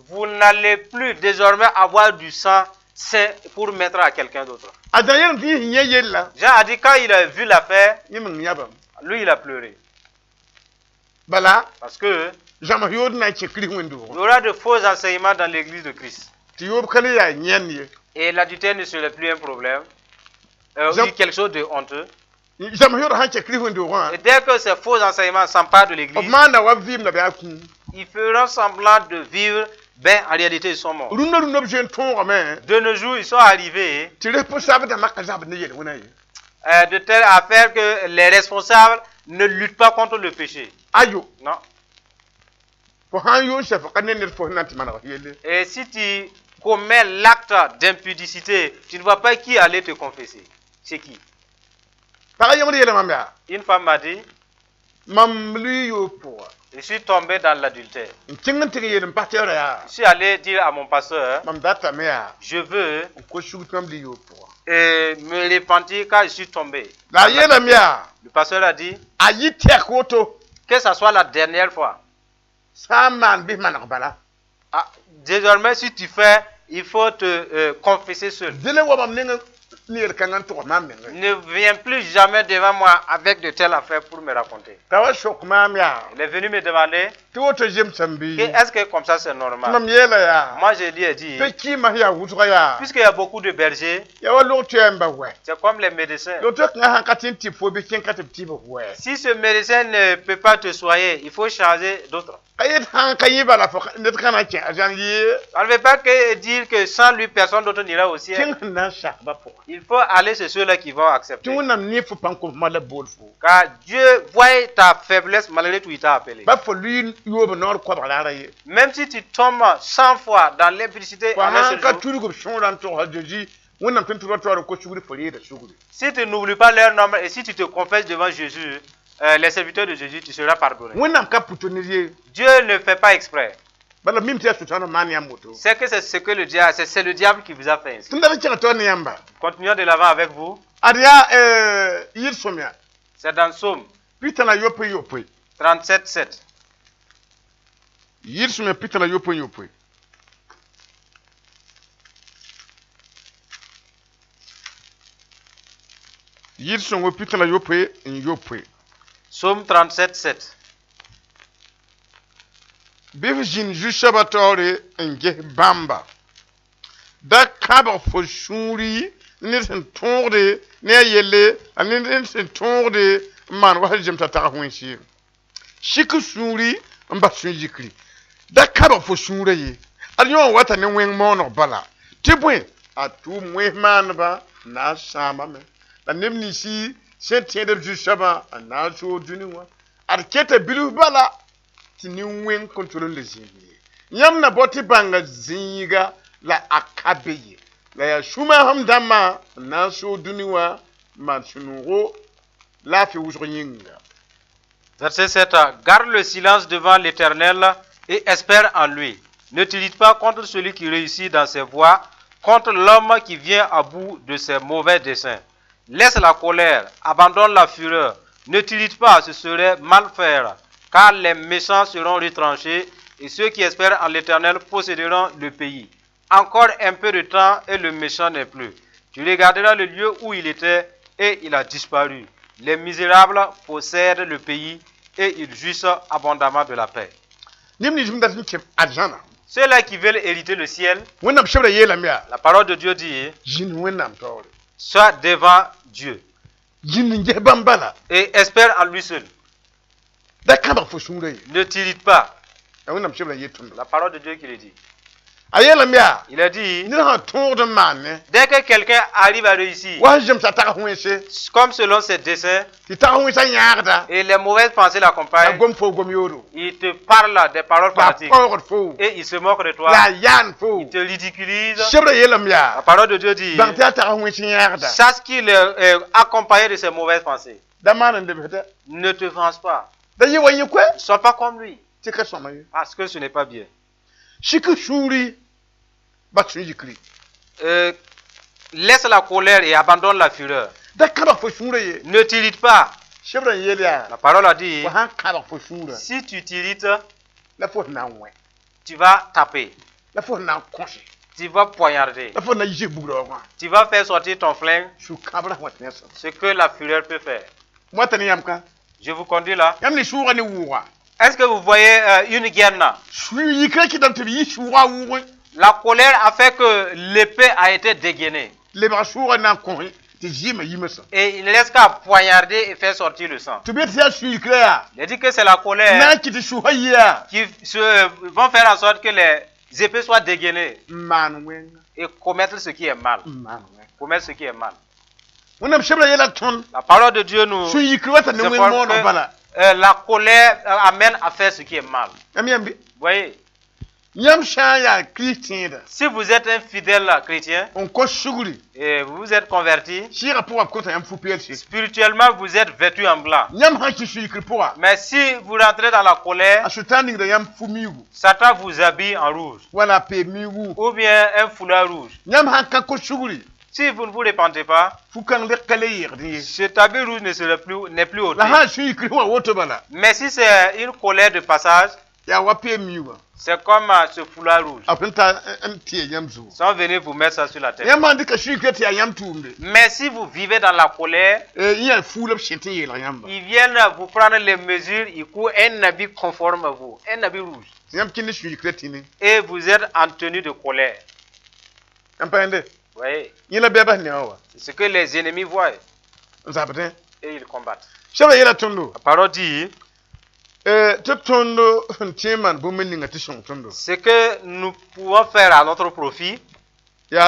vous n'allez plus désormais avoir du sang sain pour mettre à quelqu'un d'autre. Jean a dit quand il a vu l'affaire, lui il a pleuré. Parce que il y aura de faux enseignements dans l'église de Christ. Et l'adultère ne serait plus un problème. Ou quelque chose de honteux. Et dès que ces faux enseignements s'emparent de l'église, ils feront semblant de vivre. Ben, en réalité, ils sont morts. De nos jours, ils sont arrivés de telle affaire que les responsables ne luttent pas contre le péché. Non. Et si tu commets l'acte d'impudicité, tu ne vois pas qui allait te confesser. C'est qui? Une femme m'a dit, je suis tombé dans l'adultère. Je suis allé dire à mon pasteur, je veux me repentir car je suis tombé. Le pasteur a dit, que ça soit la dernière fois. Désormais, si tu fais il faut te confesser seul. Ne viens plus jamais devant moi avec de telles affaires pour me raconter. Il est venu me demander est-ce que comme ça c'est normal. Moi je lui ai dit, puisqu'il y a beaucoup de bergers, c'est comme les médecins. Si ce médecin ne peut pas te soigner, il faut changer d'autres. On ne veut pas dire que sans lui, personne d'autre n'ira au ciel. Il faut aller chez ceux-là qui vont accepter. Car Dieu voit ta faiblesse malgré tout, il t'a appelé. Même si tu tombes 100 fois dans l'impudicité, si tu n'oublies pas leur nombre et si tu te confesses devant Jésus, les serviteurs de Jésus, tu seras pardonné. Dieu ne fait pas exprès. C'est que c'est ce que le diable, c'est le diable qui vous a fait ainsi. Continuons de l'avant avec vous. C'est dans Psaume 37:7. Psaume 37:7. Bifjin jushabatore nge bamba da kaba fo shuri ne sen torde ne yele ne sen torde man wa jemta ta hunshi shiku shuri mba sunjikri da kaba fo shuri ye alyo wata ne wen mono bala tibwe atu mwe man ba na sama me la nemni si sentiende jushaba na so duniwa arkete bilu bala ni wen contrôle les yeux yam na boti banga zinga la akabeye la ya shuma hamdama na so duniwa matsunuro la fi wujringa. Verset 7. Garde le silence devant l'Éternel et espère en lui. Ne t'irrite pas contre celui qui réussit dans ses voies, contre l'homme qui vient à bout de ses mauvais desseins. Laisse la colère, abandonne la fureur. Ne t'irrite pas, ce serait mal faire. Car les méchants seront retranchés et ceux qui espèrent en l'Éternel posséderont le pays. Encore un peu de temps et le méchant n'est plus. Tu regarderas le lieu où il était et il a disparu. Les misérables possèdent le pays et ils jouissent abondamment de la paix. Ceux-là qui veulent hériter le ciel, la parole de Dieu dit, sois devant Dieu et espère en lui seul. Ne t'irrite pas. La parole de Dieu qui le dit. Il a dit, dès que quelqu'un arrive à réussir, comme selon ses desseins, et les mauvaises pensées l'accompagnent, il te parle des paroles fanatiques, et il se moque de toi, il te ridiculise. La parole de Dieu dit, sache qu'il est accompagné de ses mauvaises pensées. Ne te venge pas. Ne sois pas comme lui. Parce que ce n'est pas bien. Laisse la colère et abandonne la fureur. Ne t'irrite pas. La parole a dit, si tu t'irrites, tu vas taper. Tu vas poignarder. Tu vas faire sortir ton flingue. Ce que la fureur peut faire. Je vous conduis là. Est-ce que vous voyez une guerre là? La colère a fait que l'épée a été dégainée. Et il ne laisse qu'à poignarder et faire sortir le sang. Il dit que c'est la colère qui vont faire en sorte que les épées soient dégainées et commettre ce qui est mal. Commettre ce qui est mal. La parole de Dieu nous informe que la colère amène à faire ce qui est mal. Vous voyez? Si vous êtes un fidèle chrétien et vous vous êtes converti, spirituellement vous êtes vêtu en blanc. Mais si vous rentrez dans la colère, Satan vous habille en rouge ou bien un foulard rouge. Si vous ne vous répandez pas, cet habit rouge n'est plus haut. Mais si c'est une colère de passage, C'est comme ce foulard rouge. Sans venir vous mettre ça sur la tête. Mais si vous vivez dans la colère, ils viennent vous prendre les mesures, ils courent un habit conforme à vous, un habit rouge. Et vous êtes en tenue de colère. Oui. C'est ce que les ennemis voient. Et ils combattent. La parole dit, ce que nous pouvons faire à notre profit, c'est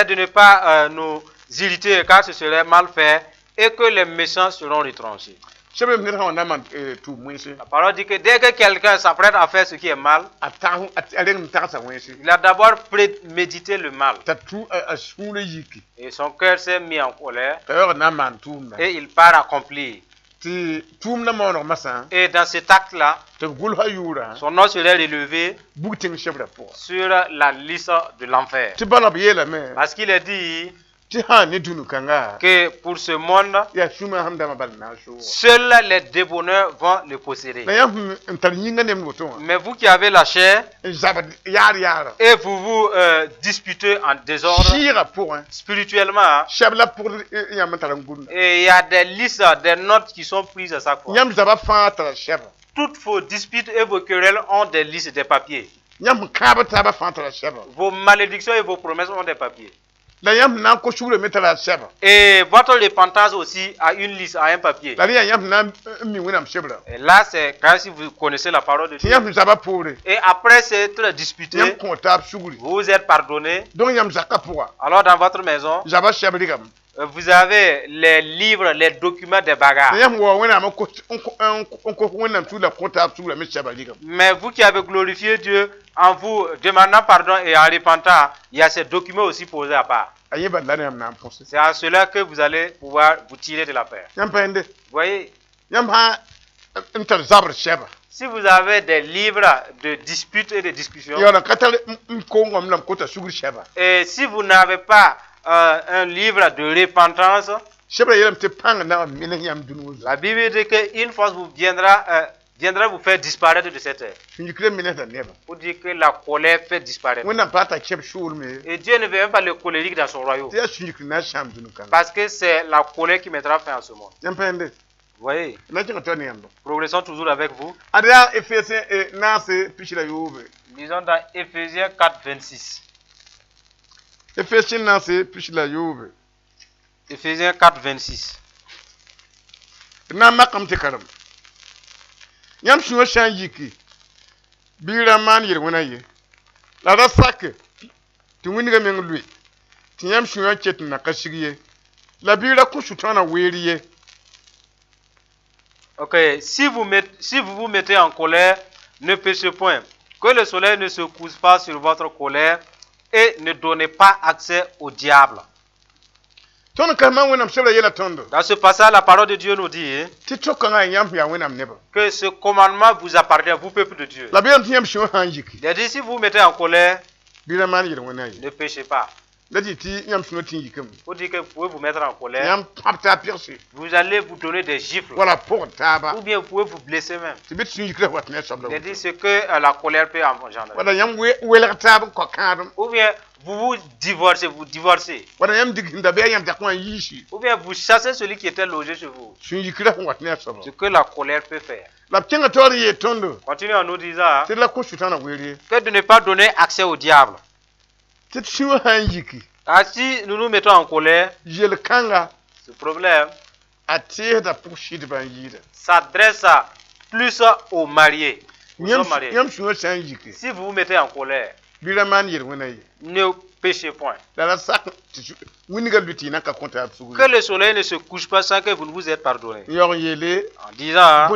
de ne pas nous irriter car ce serait mal fait et que les méchants seront retranchés. La parole dit que dès que quelqu'un s'apprête à faire ce qui est mal, il a d'abord prémédité le mal. Et son cœur s'est mis en colère. Et il part accomplir. Et dans cet acte-là, son nom serait relevé sur la liste de l'enfer. Parce qu'il est dit que pour ce monde, seuls les débonnaires vont le posséder. Mais vous qui avez la chair, et vous vous disputez en désordre, spirituellement, et il y a des listes, des notes qui sont prises à chaque fois. Toutes vos disputes et vos querelles ont des listes, des papiers. Vos malédictions et vos promesses ont des papiers. Et votre repentance aussi a une liste, a un papier. Et là, c'est quand si vous connaissez la parole de Dieu. Et après s'être disputé, vous êtes pardonné. Alors dans votre maison, vous avez les livres, les documents des bagarres. Mais vous qui avez glorifié Dieu en vous demandant pardon et en repentant, il y a ces documents aussi posés à part. C'est à cela que vous allez pouvoir vous tirer de l'affaire. Vous voyez? Si vous avez des livres de disputes et de discussions, et si vous n'avez pas un livre de repentance, la Bible dit qu'une fois vous viendra vous faire disparaître de cette terre. Pour dire que la colère fait disparaître. Et Dieu ne veut même pas le colérique dans son royaume. Parce que c'est la colère qui mettra fin à ce monde. Vous voyez? Progressons toujours avec vous. Lisons dans Éphésiens 4, 26. Éphésiens 4, 26. Yam suwa shan yiki bira man yir wona ye la da sak ti wini ga men lui ti yam suwa chet na kashiye la bira ku shutana weriye. OK, si vous vous mettez en colère, ne péchez point. Que le soleil ne se couche pas sur votre colère et ne donnez pas accès au diable. Dans ce passage, la parole de Dieu nous dit que ce commandement vous appartient, vous peuple de Dieu. Il a dit, si vous vous mettez en colère, ne péchez pas. Vous dites que vous pouvez vous mettre en colère. Vous allez vous donner des gifles. Ou bien vous pouvez vous blesser même. Il a dit ce que la colère peut engendrer. Ou bien vous divorcez. Ou bien vous chassez celui qui était logé chez vous. Ce que la colère peut faire. Continuez en nous disant que de ne pas donner accès au diable. Ah, si nous nous mettons en colère, ce problème s'adresse plus aux mariés. Si vous vous mettez en colère, ne péchez point. Que le soleil ne se couche pas sans que vous ne vous êtes pardonné. En disant,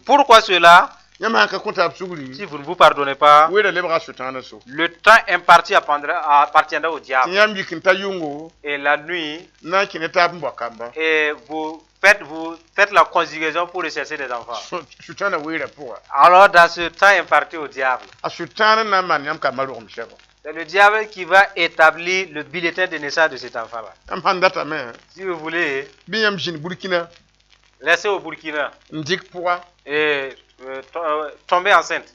pourquoi cela? Si vous ne vous pardonnez pas, le temps imparti appartiendra au diable. Et la nuit, et vous faites la conjugation pour rechercher des enfants. Alors dans ce temps imparti au diable, C'est le diable qui va établir le bulletin de naissance de cet enfant-là. Si vous voulez, laissez au Burkina et tomber enceinte.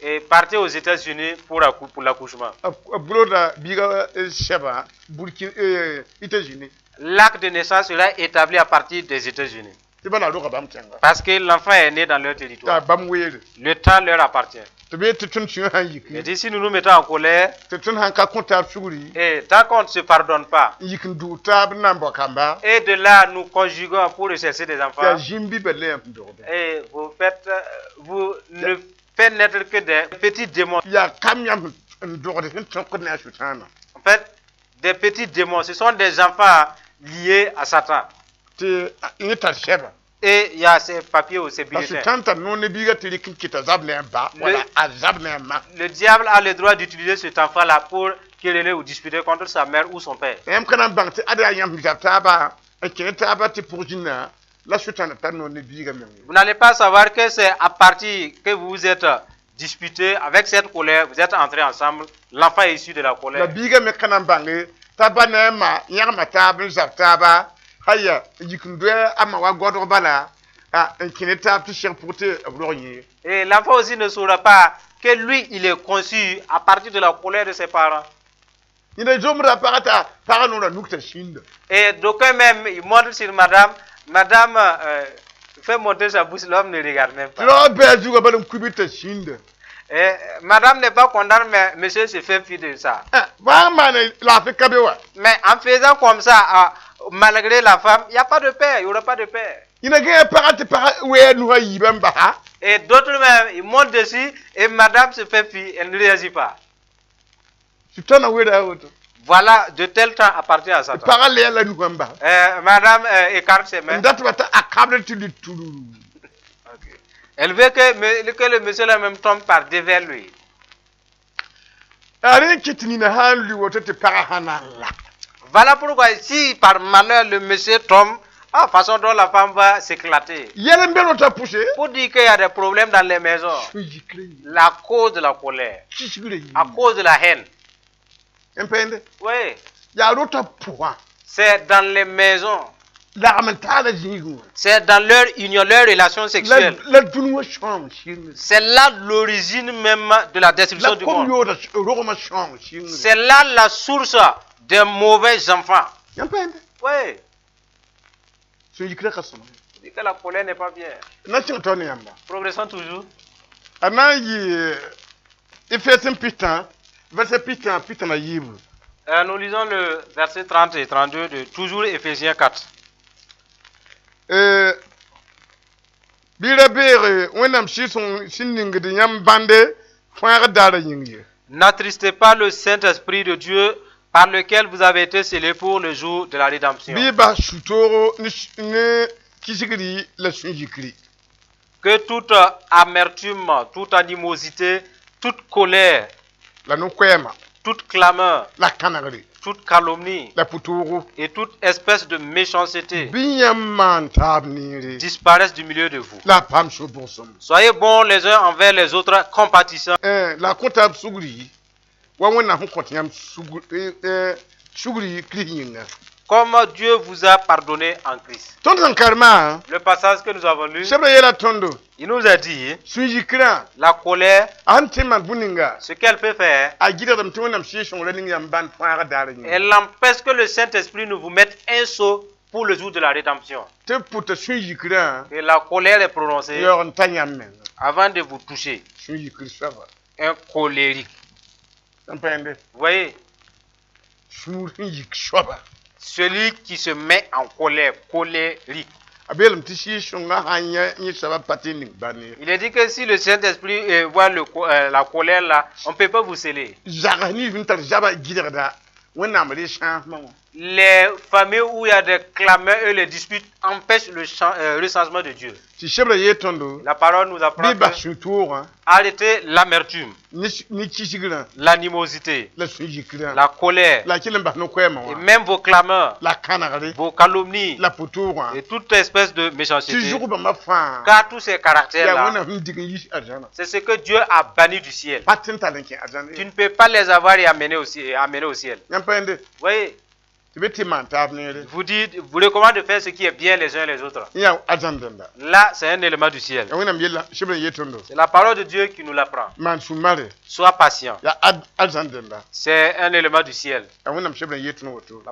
Et partez aux États-Unis pour l'accouchement. L'acte de naissance sera établi à partir des États-Unis. Parce que l'enfant est né dans leur territoire. Le temps leur appartient. Et dit, si nous nous mettons en colère, et tant qu'on ne se pardonne pas, et de là nous conjuguons pour rechercher des enfants, et vous ne faites naître que des petits démons. En fait, des petits démons, ce sont des enfants liés à Satan. Et il y a ces papiers ou ces bulletins. Le diable a le droit d'utiliser cet enfant-là pour quereller ou disputer contre sa mère ou son père. Vous n'allez pas savoir que c'est à partir que vous vous êtes disputé avec cette colère, vous êtes entrés ensemble, l'enfant est issu de la colère. Et l'enfant aussi ne saura pas que lui, il est conçu à partir de la colère de ses parents. Et d'aucuns même, ils montrent sur madame, fait monter sa bouche, l'homme ne regarde même pas. Et madame n'est pas contente, mais monsieur se fait fi de ça. Mais en faisant comme ça, malgré la femme, il n'y a pas de paix, il n'y aura pas de paix. Et d'autres même, ils montent dessus et madame se fait fi, elle ne réagit pas. Voilà, de tel temps appartient à Satan. Madame écarte ses mains. Elle veut que le monsieur là même tombe par devers lui. Voilà pourquoi si par malheur le monsieur tombe, façon dont la femme va s'éclater. Pour dire qu'il y a des problèmes dans les maisons. La cause de la colère. À cause de la haine. Oui. C'est dans les maisons. C'est dans leur union, leur relation sexuelle. C'est là l'origine même de la destruction du monde. C'est là la source des mauvais enfants. Oui. Dit que la colère n'est pas bien. Progressons toujours. Nous lisons le verset 30 et 32 de toujours Éphésiens 4. N'attristez pas le Saint-Esprit de Dieu par lequel vous avez été scellés pour le jour de la rédemption. Que toute amertume, toute animosité, toute colère, toute clameur, toute calomnie et toute espèce de méchanceté disparaissent du milieu de vous. Soyez bons les uns envers les autres, compatissants. Comme Dieu vous a pardonné en Christ. Le passage que nous avons lu, il nous a dit, la colère, ce qu'elle peut faire, elle empêche que le Saint-Esprit ne vous mette un sceau pour le jour de la rédemption. Et la colère est prononcée avant de vous toucher. Un colérique. Vous voyez? Celui qui se met en colère, colérique. Il est dit que si le Saint-Esprit voit la colère là, on ne peut pas vous sceller. les familles où il y a des clameurs et les disputes empêchent le changement de Dieu. La parole nous apprend arrêter l'amertume, l'animosité, la colère, et même vos clameurs, vos calomnies, et toute espèce de méchanceté. Car tous ces caractères-là, c'est ce que Dieu a banni du ciel. Tu ne peux pas les avoir et amener au ciel. Vous voyez? Vous dites, vous recommandez de faire ce qui est bien les uns les autres. Là, c'est un élément du ciel. C'est la parole de Dieu qui nous l'apprend. Sois patient. C'est un élément du ciel. La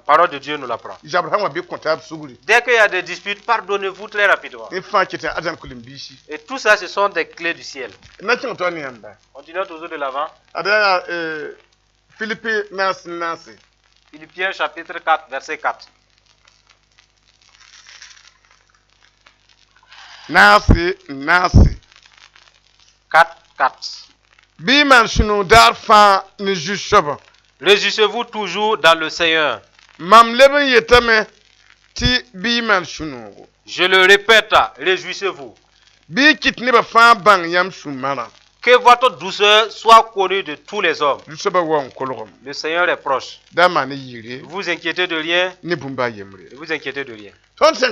parole de Dieu nous l'apprend. Dès qu'il y a des disputes, pardonnez-vous très rapidement. Et tout ça, ce sont des clés du ciel. Continuons toujours de l'avant. Philippiens chapitre 4, verset 4. Nasi. 4. Réjouissez-vous toujours dans le Seigneur. Je le répète, réjouissez-vous. Que votre douceur soit connue de tous les hommes. Le Seigneur est proche. Vous inquiétez de rien. Ne vous inquiétez de rien. Parce que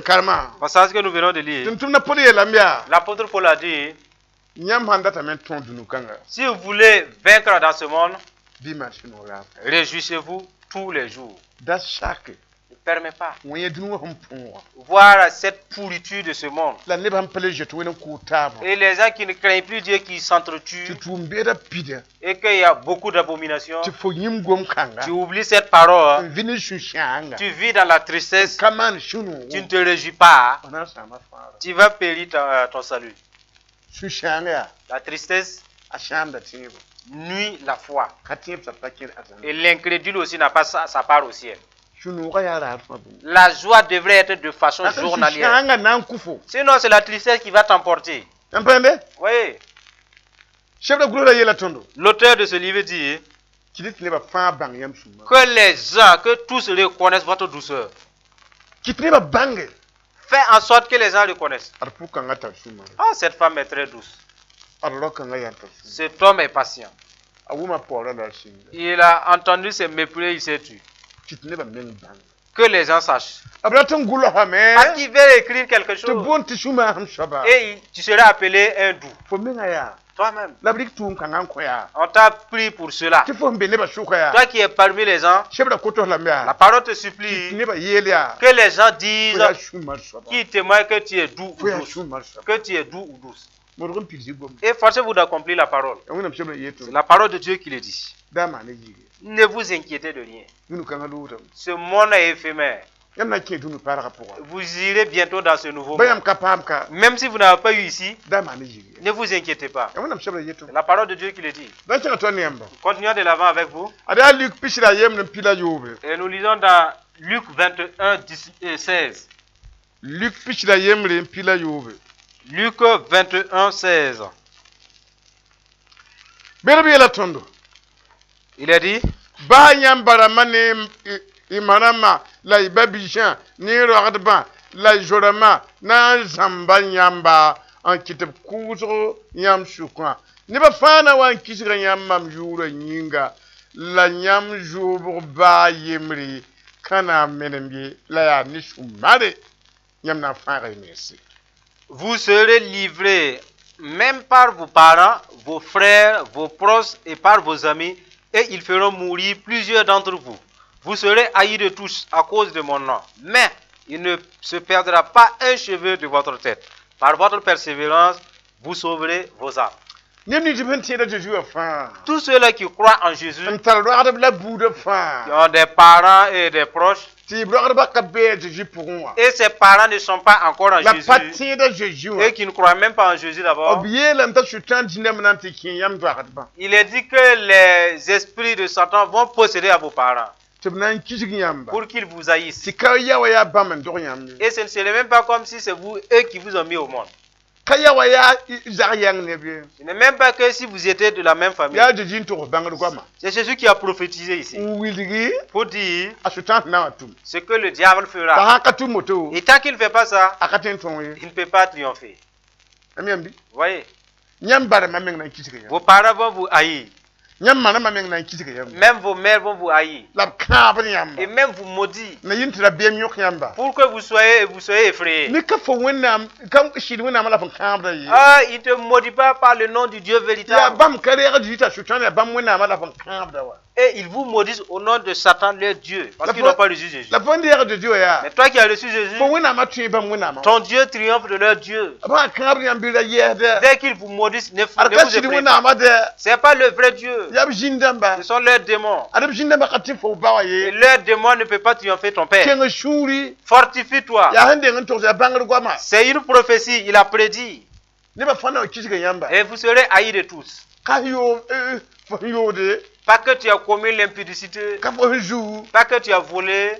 ce que nous venons de lire, l'apôtre Paul a dit, si vous voulez vaincre dans ce monde, réjouissez-vous tous les jours. Ne permet pas voir cette pourriture de ce monde. Et les gens qui ne craignent plus Dieu, qui s'entretuent, et qu'il y a beaucoup d'abominations, tu oublies cette parole, tu vis dans la tristesse, tu ne te réjouis pas, tu vas périr ton salut. La tristesse nuit la foi. Et l'incrédule aussi n'a pas sa part au ciel. La joie devrait être de façon journalière. Sinon, c'est la tristesse qui va t'emporter. Oui. L'auteur de ce livre dit que les gens, que tous reconnaissent votre douceur. Fais en sorte que les gens reconnaissent. Ah, cette femme est très douce. Cet homme est patient. Il a entendu ses mépris, il s'est tué. Que les gens sachent. Parce qu'il veut écrire quelque chose. Et tu seras appelé un doux. Toi-même. On t'a pris pour cela. Toi qui es parmi les gens, la parole te supplie que les gens disent, qui témoignent que tu es doux ou douce. Que tu es doux ou douce. Et forcez-vous d'accomplir la parole. C'est la parole de Dieu qui le dit. Ne vous inquiétez de rien. Ce monde est éphémère. Vous irez bientôt dans ce nouveau monde. Même si vous n'avez pas eu ici, ne vous inquiétez pas. C'est la parole de Dieu qui le dit. Continuons de l'avant avec vous. Et nous lisons dans Luc 21, 16. Luc 21, 16. Il a dit, imarama la ibabishan ni rogadba la jorama na zamba nyamba an kitab kuzo yam shukwa ni ba fana wan kisira yam mam jura nyinga la nyam jobo ba yemri kana menembi la ya ni shumare nyam na fara merci. Vous serez livrés même par vos parents, vos frères, vos proches et par vos amis, et ils feront mourir plusieurs d'entre vous. Vous serez haïs de tous à cause de mon nom, mais il ne se perdra pas un cheveu de votre tête. Par votre persévérance, vous sauverez vos âmes. Tous ceux-là qui croient en Jésus, qui ont des parents et des proches, et ces parents ne sont pas encore en Jésus, et qui ne croient même pas en Jésus d'abord, il est dit que les esprits de Satan vont posséder à vos parents pour qu'ils vous haïssent. Et ce ne serait même pas comme si c'est vous, eux qui vous ont mis au monde. Ce n'est même pas que si vous étiez de la même famille. C'est Jésus qui a prophétisé ici. Pour dire ce que le diable fera. Et tant qu'il ne fait pas ça, il ne peut pas triompher. Vous voyez? Vos parents vont vous haïr. Même vos mères vont vous haïr. Et même vous maudire. Pour que vous soyez effrayés. Il ne te maudit pas par le nom du Dieu véritable. Et ils vous maudissent au nom de Satan, leur Dieu. Parce qu'ils n'ont pas reçu Jésus. Mais toi qui as reçu Jésus, ton Dieu triomphe de leur Dieu. Dès qu'ils vous maudissent, ne vous effrayez pas. Ce n'est pas le vrai Dieu. Ce sont leurs démons. Et leurs démons ne peuvent pas triompher ton Père. Fortifie-toi. C'est une prophétie, il a prédit. Et vous serez haïs de tous. Pas que tu as commis l'impudicité, pas que tu as volé,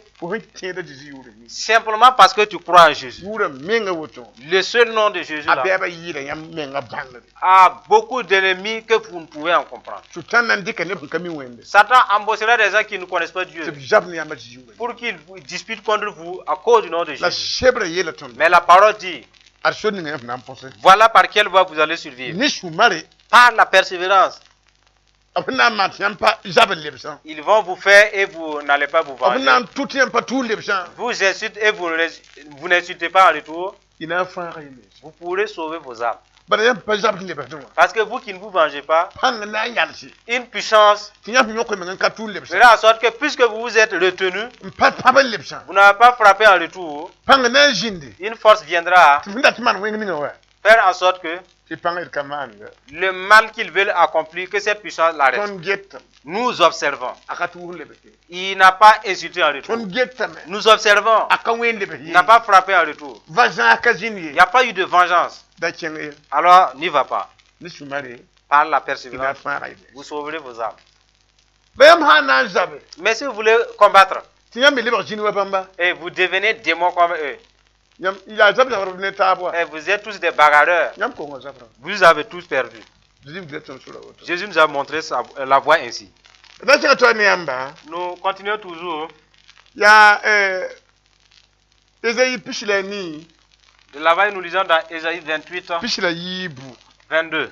simplement parce que tu crois en Jésus. Le seul nom de Jésus là, a beaucoup d'ennemis que vous ne pouvez en comprendre. Satan embauchera des gens qui ne connaissent pas Dieu pour qu'ils disputent contre vous à cause du nom de Jésus. Mais la parole dit, voilà par quelle voie vous allez survivre. Par la persévérance. Ils vont vous faire et vous n'allez pas vous venger. Vous insultez et vous n'insultez pas en retour. Vous pourrez sauver vos âmes. Parce que vous qui ne vous vengez pas, une puissance fera en sorte que puisque vous vous êtes retenu, vous n'avez pas frappé en retour, une force viendra faire en sorte que le mal qu'ils veulent accomplir, que cette puissance l'arrête. Nous observons. Il n'a pas insulté en retour. Nous observons. Il n'a pas frappé en retour. Il n'y a pas eu de vengeance. Alors, n'y va pas. Par la persévérance, vous sauverez vos âmes. Mais si vous voulez combattre, et vous devenez démon comme eux, et vous êtes tous des bagarreurs, vous avez tous perdu. Jésus nous a montré la voie ainsi. Nous continuons toujours. De là-bas, nous lisons dans Ésaïe 28, 22.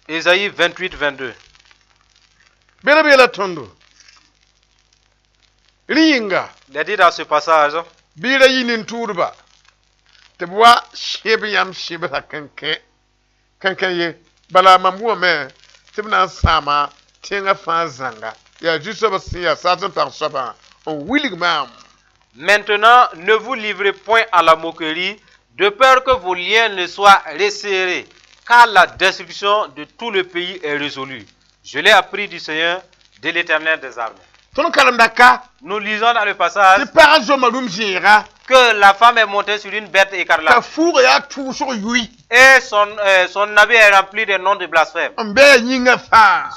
Ésaïe 28, 22. Il a dit dans ce passage, maintenant, ne vous livrez point à la moquerie, de peur que vos liens ne soient resserrés, car la destruction de tout le pays est résolue. Je l'ai appris du Seigneur, de l'Éternel des armées. Nous lisons dans le passage que la femme est montée sur une bête écarlate. Et son habit est rempli des noms de blasphème.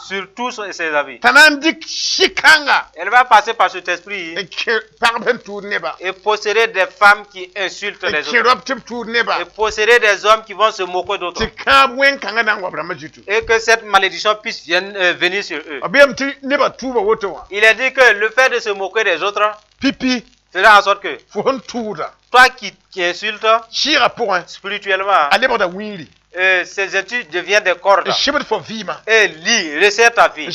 Sur tous ses habits. Elle va passer par cet esprit et posséder des femmes qui insultent les autres. Et posséder des hommes qui vont se moquer d'autres. Et que cette malédiction puisse venir sur eux. Il a dit que le fait de se moquer des autres fera en sorte que toi qui insultes spirituellement, ces études deviennent des cordes. Et lit, resserre ta vie.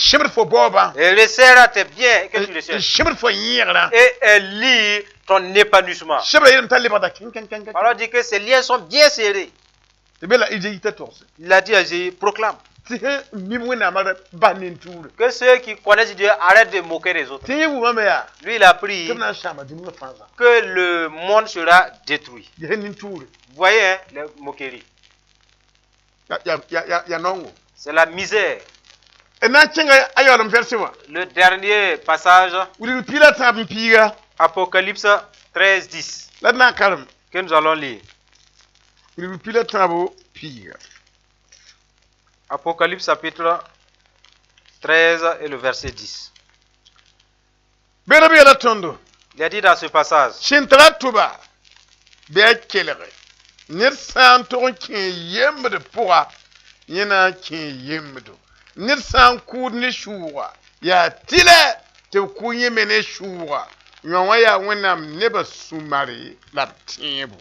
Et resserre tes biens que tu resserres. Et lit ton épanouissement. Alors dit que ces liens sont bien serrés. Il a dit à Jésus, proclame. Que ceux qui connaissent Dieu arrêtent de moquer les autres. Lui, il a pris que le monde sera détruit. Vous voyez, hein, les moqueries. C'est la misère. Le dernier passage, Apocalypse 13, 10, que nous allons lire. Apocalypse chapitre 13 et le verset 10. Il a dit dans ce passage. Shintra tuba be kelere. Nir san to kin yemde pourra. Yena kin yemdo. Nir san kud ni shuwa. Ya tile te kunye mene shuwa. Yawaya wenam neba sumari la tienbu.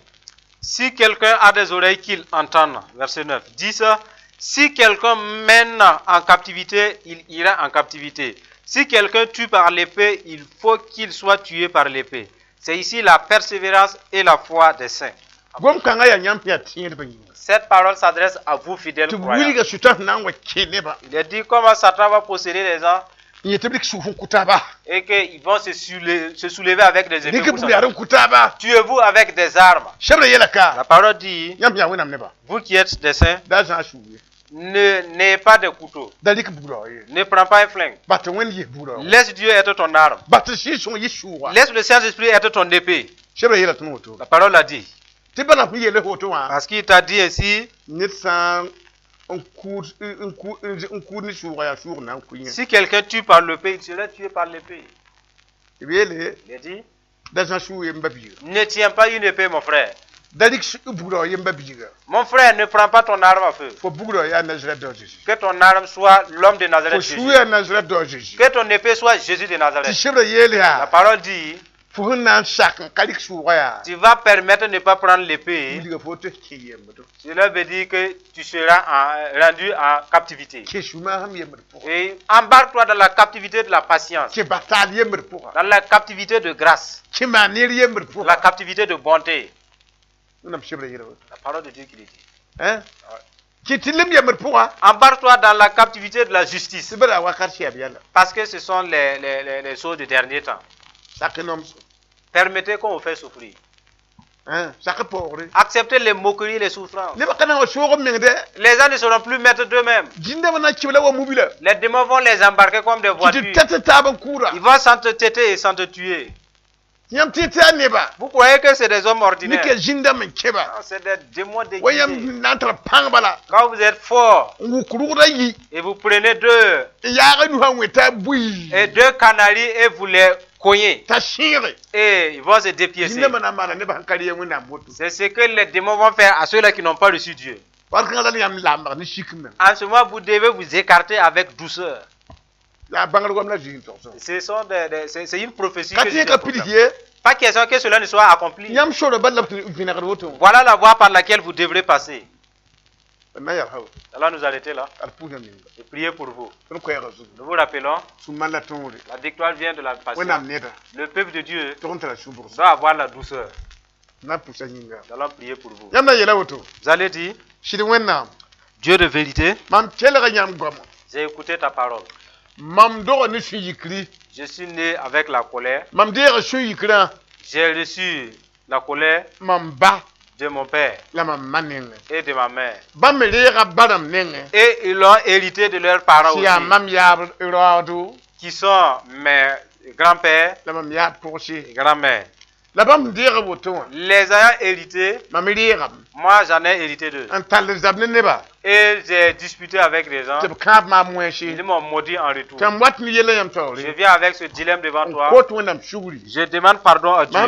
Si quelqu'un a des oreilles qu'il entende, verset 9, dit ça, si quelqu'un mène en captivité, il ira en captivité. Si quelqu'un tue par l'épée, il faut qu'il soit tué par l'épée. C'est ici la persévérance et la foi des saints. Cette parole s'adresse à vous, fidèles croyants. Il est dit comment Satan va posséder les gens et qu'ils vont se soulever avec des épées. Tuez-vous avec des armes. La parole dit, vous qui êtes des saints, n'ayez pas de couteau. Ne prends pas un flingue. Laisse Dieu être ton arme. Laisse le Saint-Esprit être ton épée. La parole a dit. Parce qu'il t'a dit ainsi. Si quelqu'un tue par l'épée, il sera tué par l'épée. Il a dit. Ne tiens pas une épée, mon frère. Mon frère, ne prends pas ton arme à feu. Que ton arme soit l'homme de Nazareth. Jésus. Que ton épée soit Jésus de Nazareth. La parole dit, tu vas permettre de ne pas prendre l'épée. Cela veut dire que tu seras rendu en captivité. Et embarque-toi dans la captivité de la patience. Dans la captivité de grâce. La captivité de bonté. La parole de Dieu qui le dit. Embarque-toi dans la captivité de la justice. Parce que ce sont les choses du dernier temps. Permettez qu'on vous fasse souffrir. Acceptez les moqueries et les souffrances. Les gens ne seront plus maîtres d'eux-mêmes. Les démons vont les embarquer comme des voitures. Ils vont s'entêter et s'entretuer. Vous croyez que c'est des hommes ordinaires? C'est des démons déguisés. Quand vous êtes fort et vous prenez deux canaris et vous les cognez et ils vont se dépiécer. C'est ce que les démons vont faire à ceux-là qui n'ont pas reçu Dieu. En ce moment, vous devez vous écarter avec douceur. C'est une prophétie que je pas question que cela ne soit accompli. Voilà la voie par laquelle vous devrez passer. Alors nous arrêter là et prier pour vous. Nous vous rappelons, la victoire vient de la patience. Le peuple de Dieu doit avoir la douceur. Nous allons prier pour vous. Vous allez dire, Dieu de vérité, j'ai écouté ta parole. Je suis né avec la colère. J'ai reçu la colère de mon père et de ma mère. Et ils l'ont hérité de leurs parents aussi, qui sont mes grands-pères et grand-mères. Les ayant hérités, moi j'en ai hérité d'eux. Et j'ai disputé avec les gens. Ils m'ont maudit en retour. Je viens avec ce dilemme devant toi. Je demande pardon à Dieu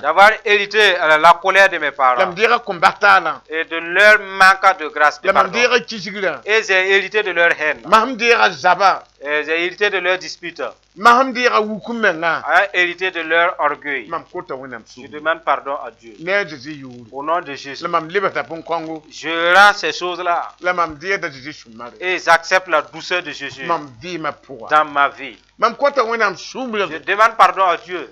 d'avoir hérité la colère de mes parents et de leur manque de grâce de pardon. Et j'ai hérité de leur haine. Et j'ai hérité de leur dispute. J'ai hérité de leur orgueil. Je demande pardon à Dieu. Au nom de Jésus. Je rends ces choses-là. Et j'accepte la douceur de Jésus dans ma vie. Je demande pardon à Dieu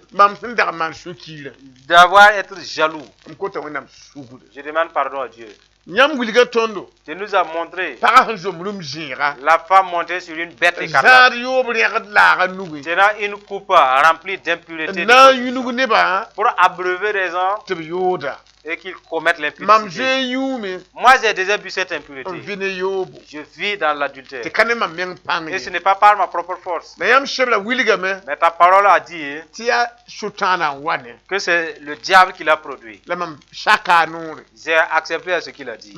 d'avoir été jaloux. Je demande pardon à Dieu. Tu nous as montré la femme montée sur une bête écarlate, tenant une coupe remplie d'impuretés pour abreuver les gens et qu'ils commettent l'impudicité. Moi, j'ai déjà bu cette impureté. Je vis dans l'adultère. Et ce n'est pas par ma propre force. Mais ta parole a dit que c'est le diable qui l'a produit. J'ai accepté à ce qu'il a dit.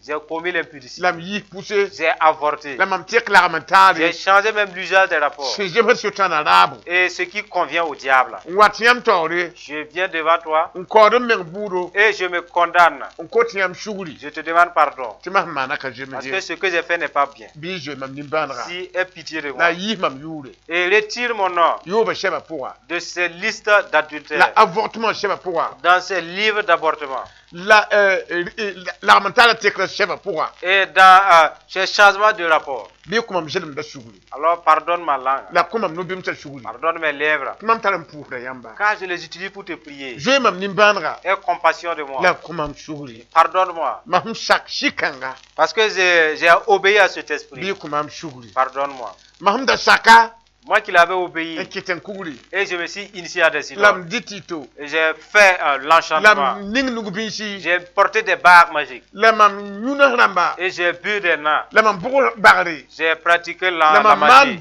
J'ai commis l'impudicité. J'ai avorté. J'ai changé même l'usage des rapports. Et ce qui convient au diable. Je viens devant toi et je me condamne. Je te demande pardon. Parce que ce que j'ai fait n'est pas bien. Si aie pitié de moi. Et retire mon nom de ces listes d'adultère. Dans ces livres d'avortement. Et dans ces changements de rapport. Alors pardonne ma langue. Pardonne mes lèvres. Quand je les utilise pour te prier. Aie compassion de moi. Pardonne-moi. Parce que j'ai obéi à cet esprit. Pardonne-moi. Moi qui l'avais obéi, et je me suis initié à des idoles. Et j'ai fait l'enchantement. J'ai porté des bagues magiques. Et j'ai bu des nains. J'ai pratiqué la magie.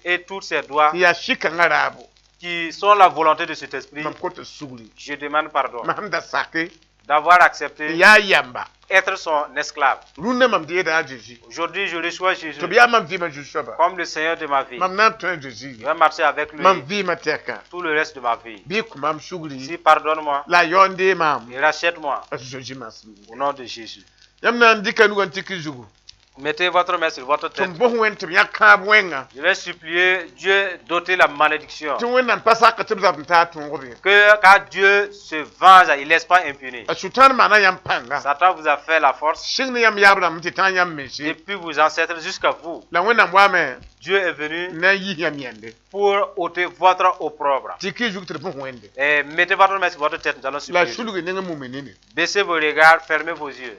Et tous ces doigts qui sont la volonté de cet esprit. Je demande pardon d'avoir accepté être son esclave. Aujourd'hui, je reçois Jésus comme le Seigneur de ma vie. Je vais marcher avec lui tout le reste de ma vie. Si pardonne-moi et rachète-moi au nom de Jésus. Mettez votre main sur votre tête. Je vais supplier Dieu d'ôter la malédiction. Que quand Dieu se venge, il ne laisse pas impuni. Satan vous a fait la force. Depuis vos ancêtres jusqu'à vous. Dieu est venu pour ôter votre opprobre. Et mettez votre main sur votre tête. Nous allons supplier. Baissez vos regards, fermez vos yeux.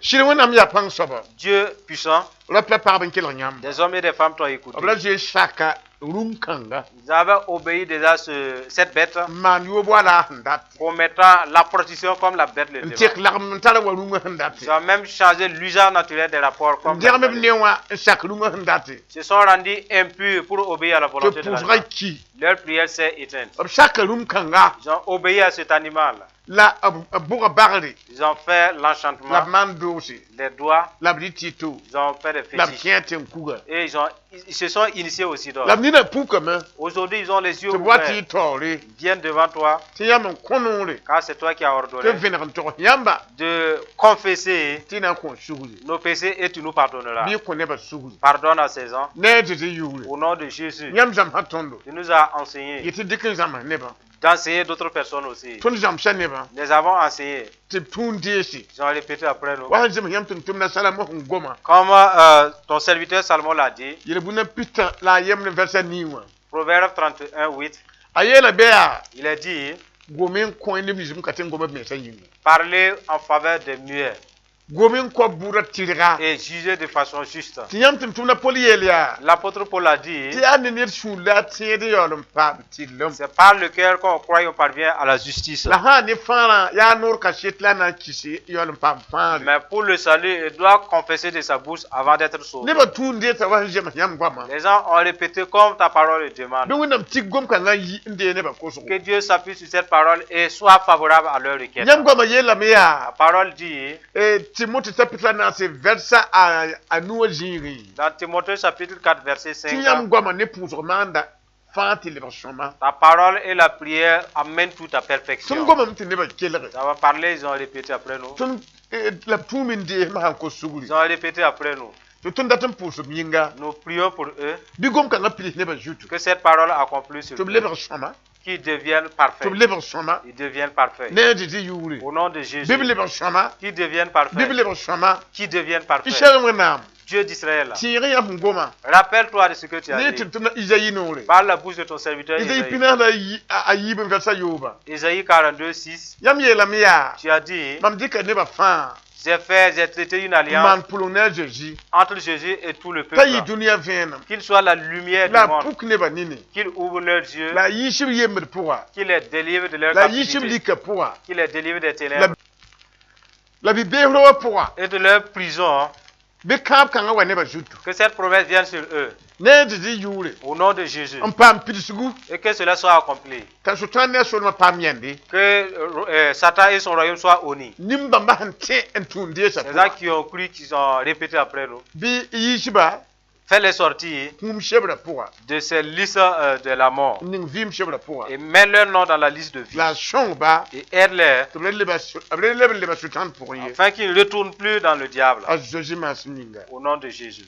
Dieu puissant, des hommes et des femmes t'ont écouté. Ils avaient obéi déjà à cette bête pour mettre la prostitution comme la bête le demande. Ils ont même changé l'usage naturel des rapports comme ils se sont rendus impurs pour obéir à la volonté de l'animal. Leur prière s'est éteinte. Ils ont obéi à cet animal. Ils ont fait l'enchantement, les doigts, ils ont fait des fétiches. Et ils se sont initiés aussi d'or. Aujourd'hui, ils ont les yeux ouverts. Ils viennent devant toi. Car c'est toi qui as ordonné de confesser nos péchés et tu nous pardonneras. Pardonne à ces gens. Au nom de Jésus. Tu nous as enseigné d'enseigner d'autres personnes aussi. Les avons enseigné. Ils ont répété après nous. Comme ton serviteur Salomon l'a dit. Proverbe 31, 8. Il a dit, parler en faveur des muets et juger de façon juste. L'apôtre Paul a dit, c'est par le cœur qu'on croit qu'on parvient à la justice. Mais pour le salut, il doit confesser de sa bouche avant d'être sauvé. Les gens ont répété comme ta parole le demande. Que Dieu s'appuie sur cette parole et soit favorable à leur requête. La parole dit, dans Timothée chapitre 4 verset 5, ta parole et la prière amènent tout à perfection. Ça va parler, ils ont répété après nous. Ils ont répété après nous. Nous prions pour eux que cette parole accomplisse sur eux, qu'ils deviennent parfaits. Ils deviennent parfaits. Au nom de Jésus. Qu'ils deviennent parfaits. Qu'ils deviennent parfaits. Dieu d'Israël. Rappelle-toi de ce que tu as dit. Par la bouche de ton serviteur Isaïe 42, 6. Tu as dit, j'ai traité une alliance entre Jésus et tout le peuple. Qu'il soit la lumière du monde. Qu'il ouvre leurs yeux. Qu'il les délivre de leur captivité. Qu'il les délivre des ténèbres. et de leur prison, que cette promesse vienne sur eux. Au nom de Jésus. Et que cela soit accompli. Que Satan et son royaume soient honnis. Les gens qui ont cru, qui ont répété après nous. Fais-les sortir de ces listes de la mort. Et mets leur nom dans la liste de vie. Et aide-les afin qu'ils ne retournent plus dans le diable. Au nom de Jésus.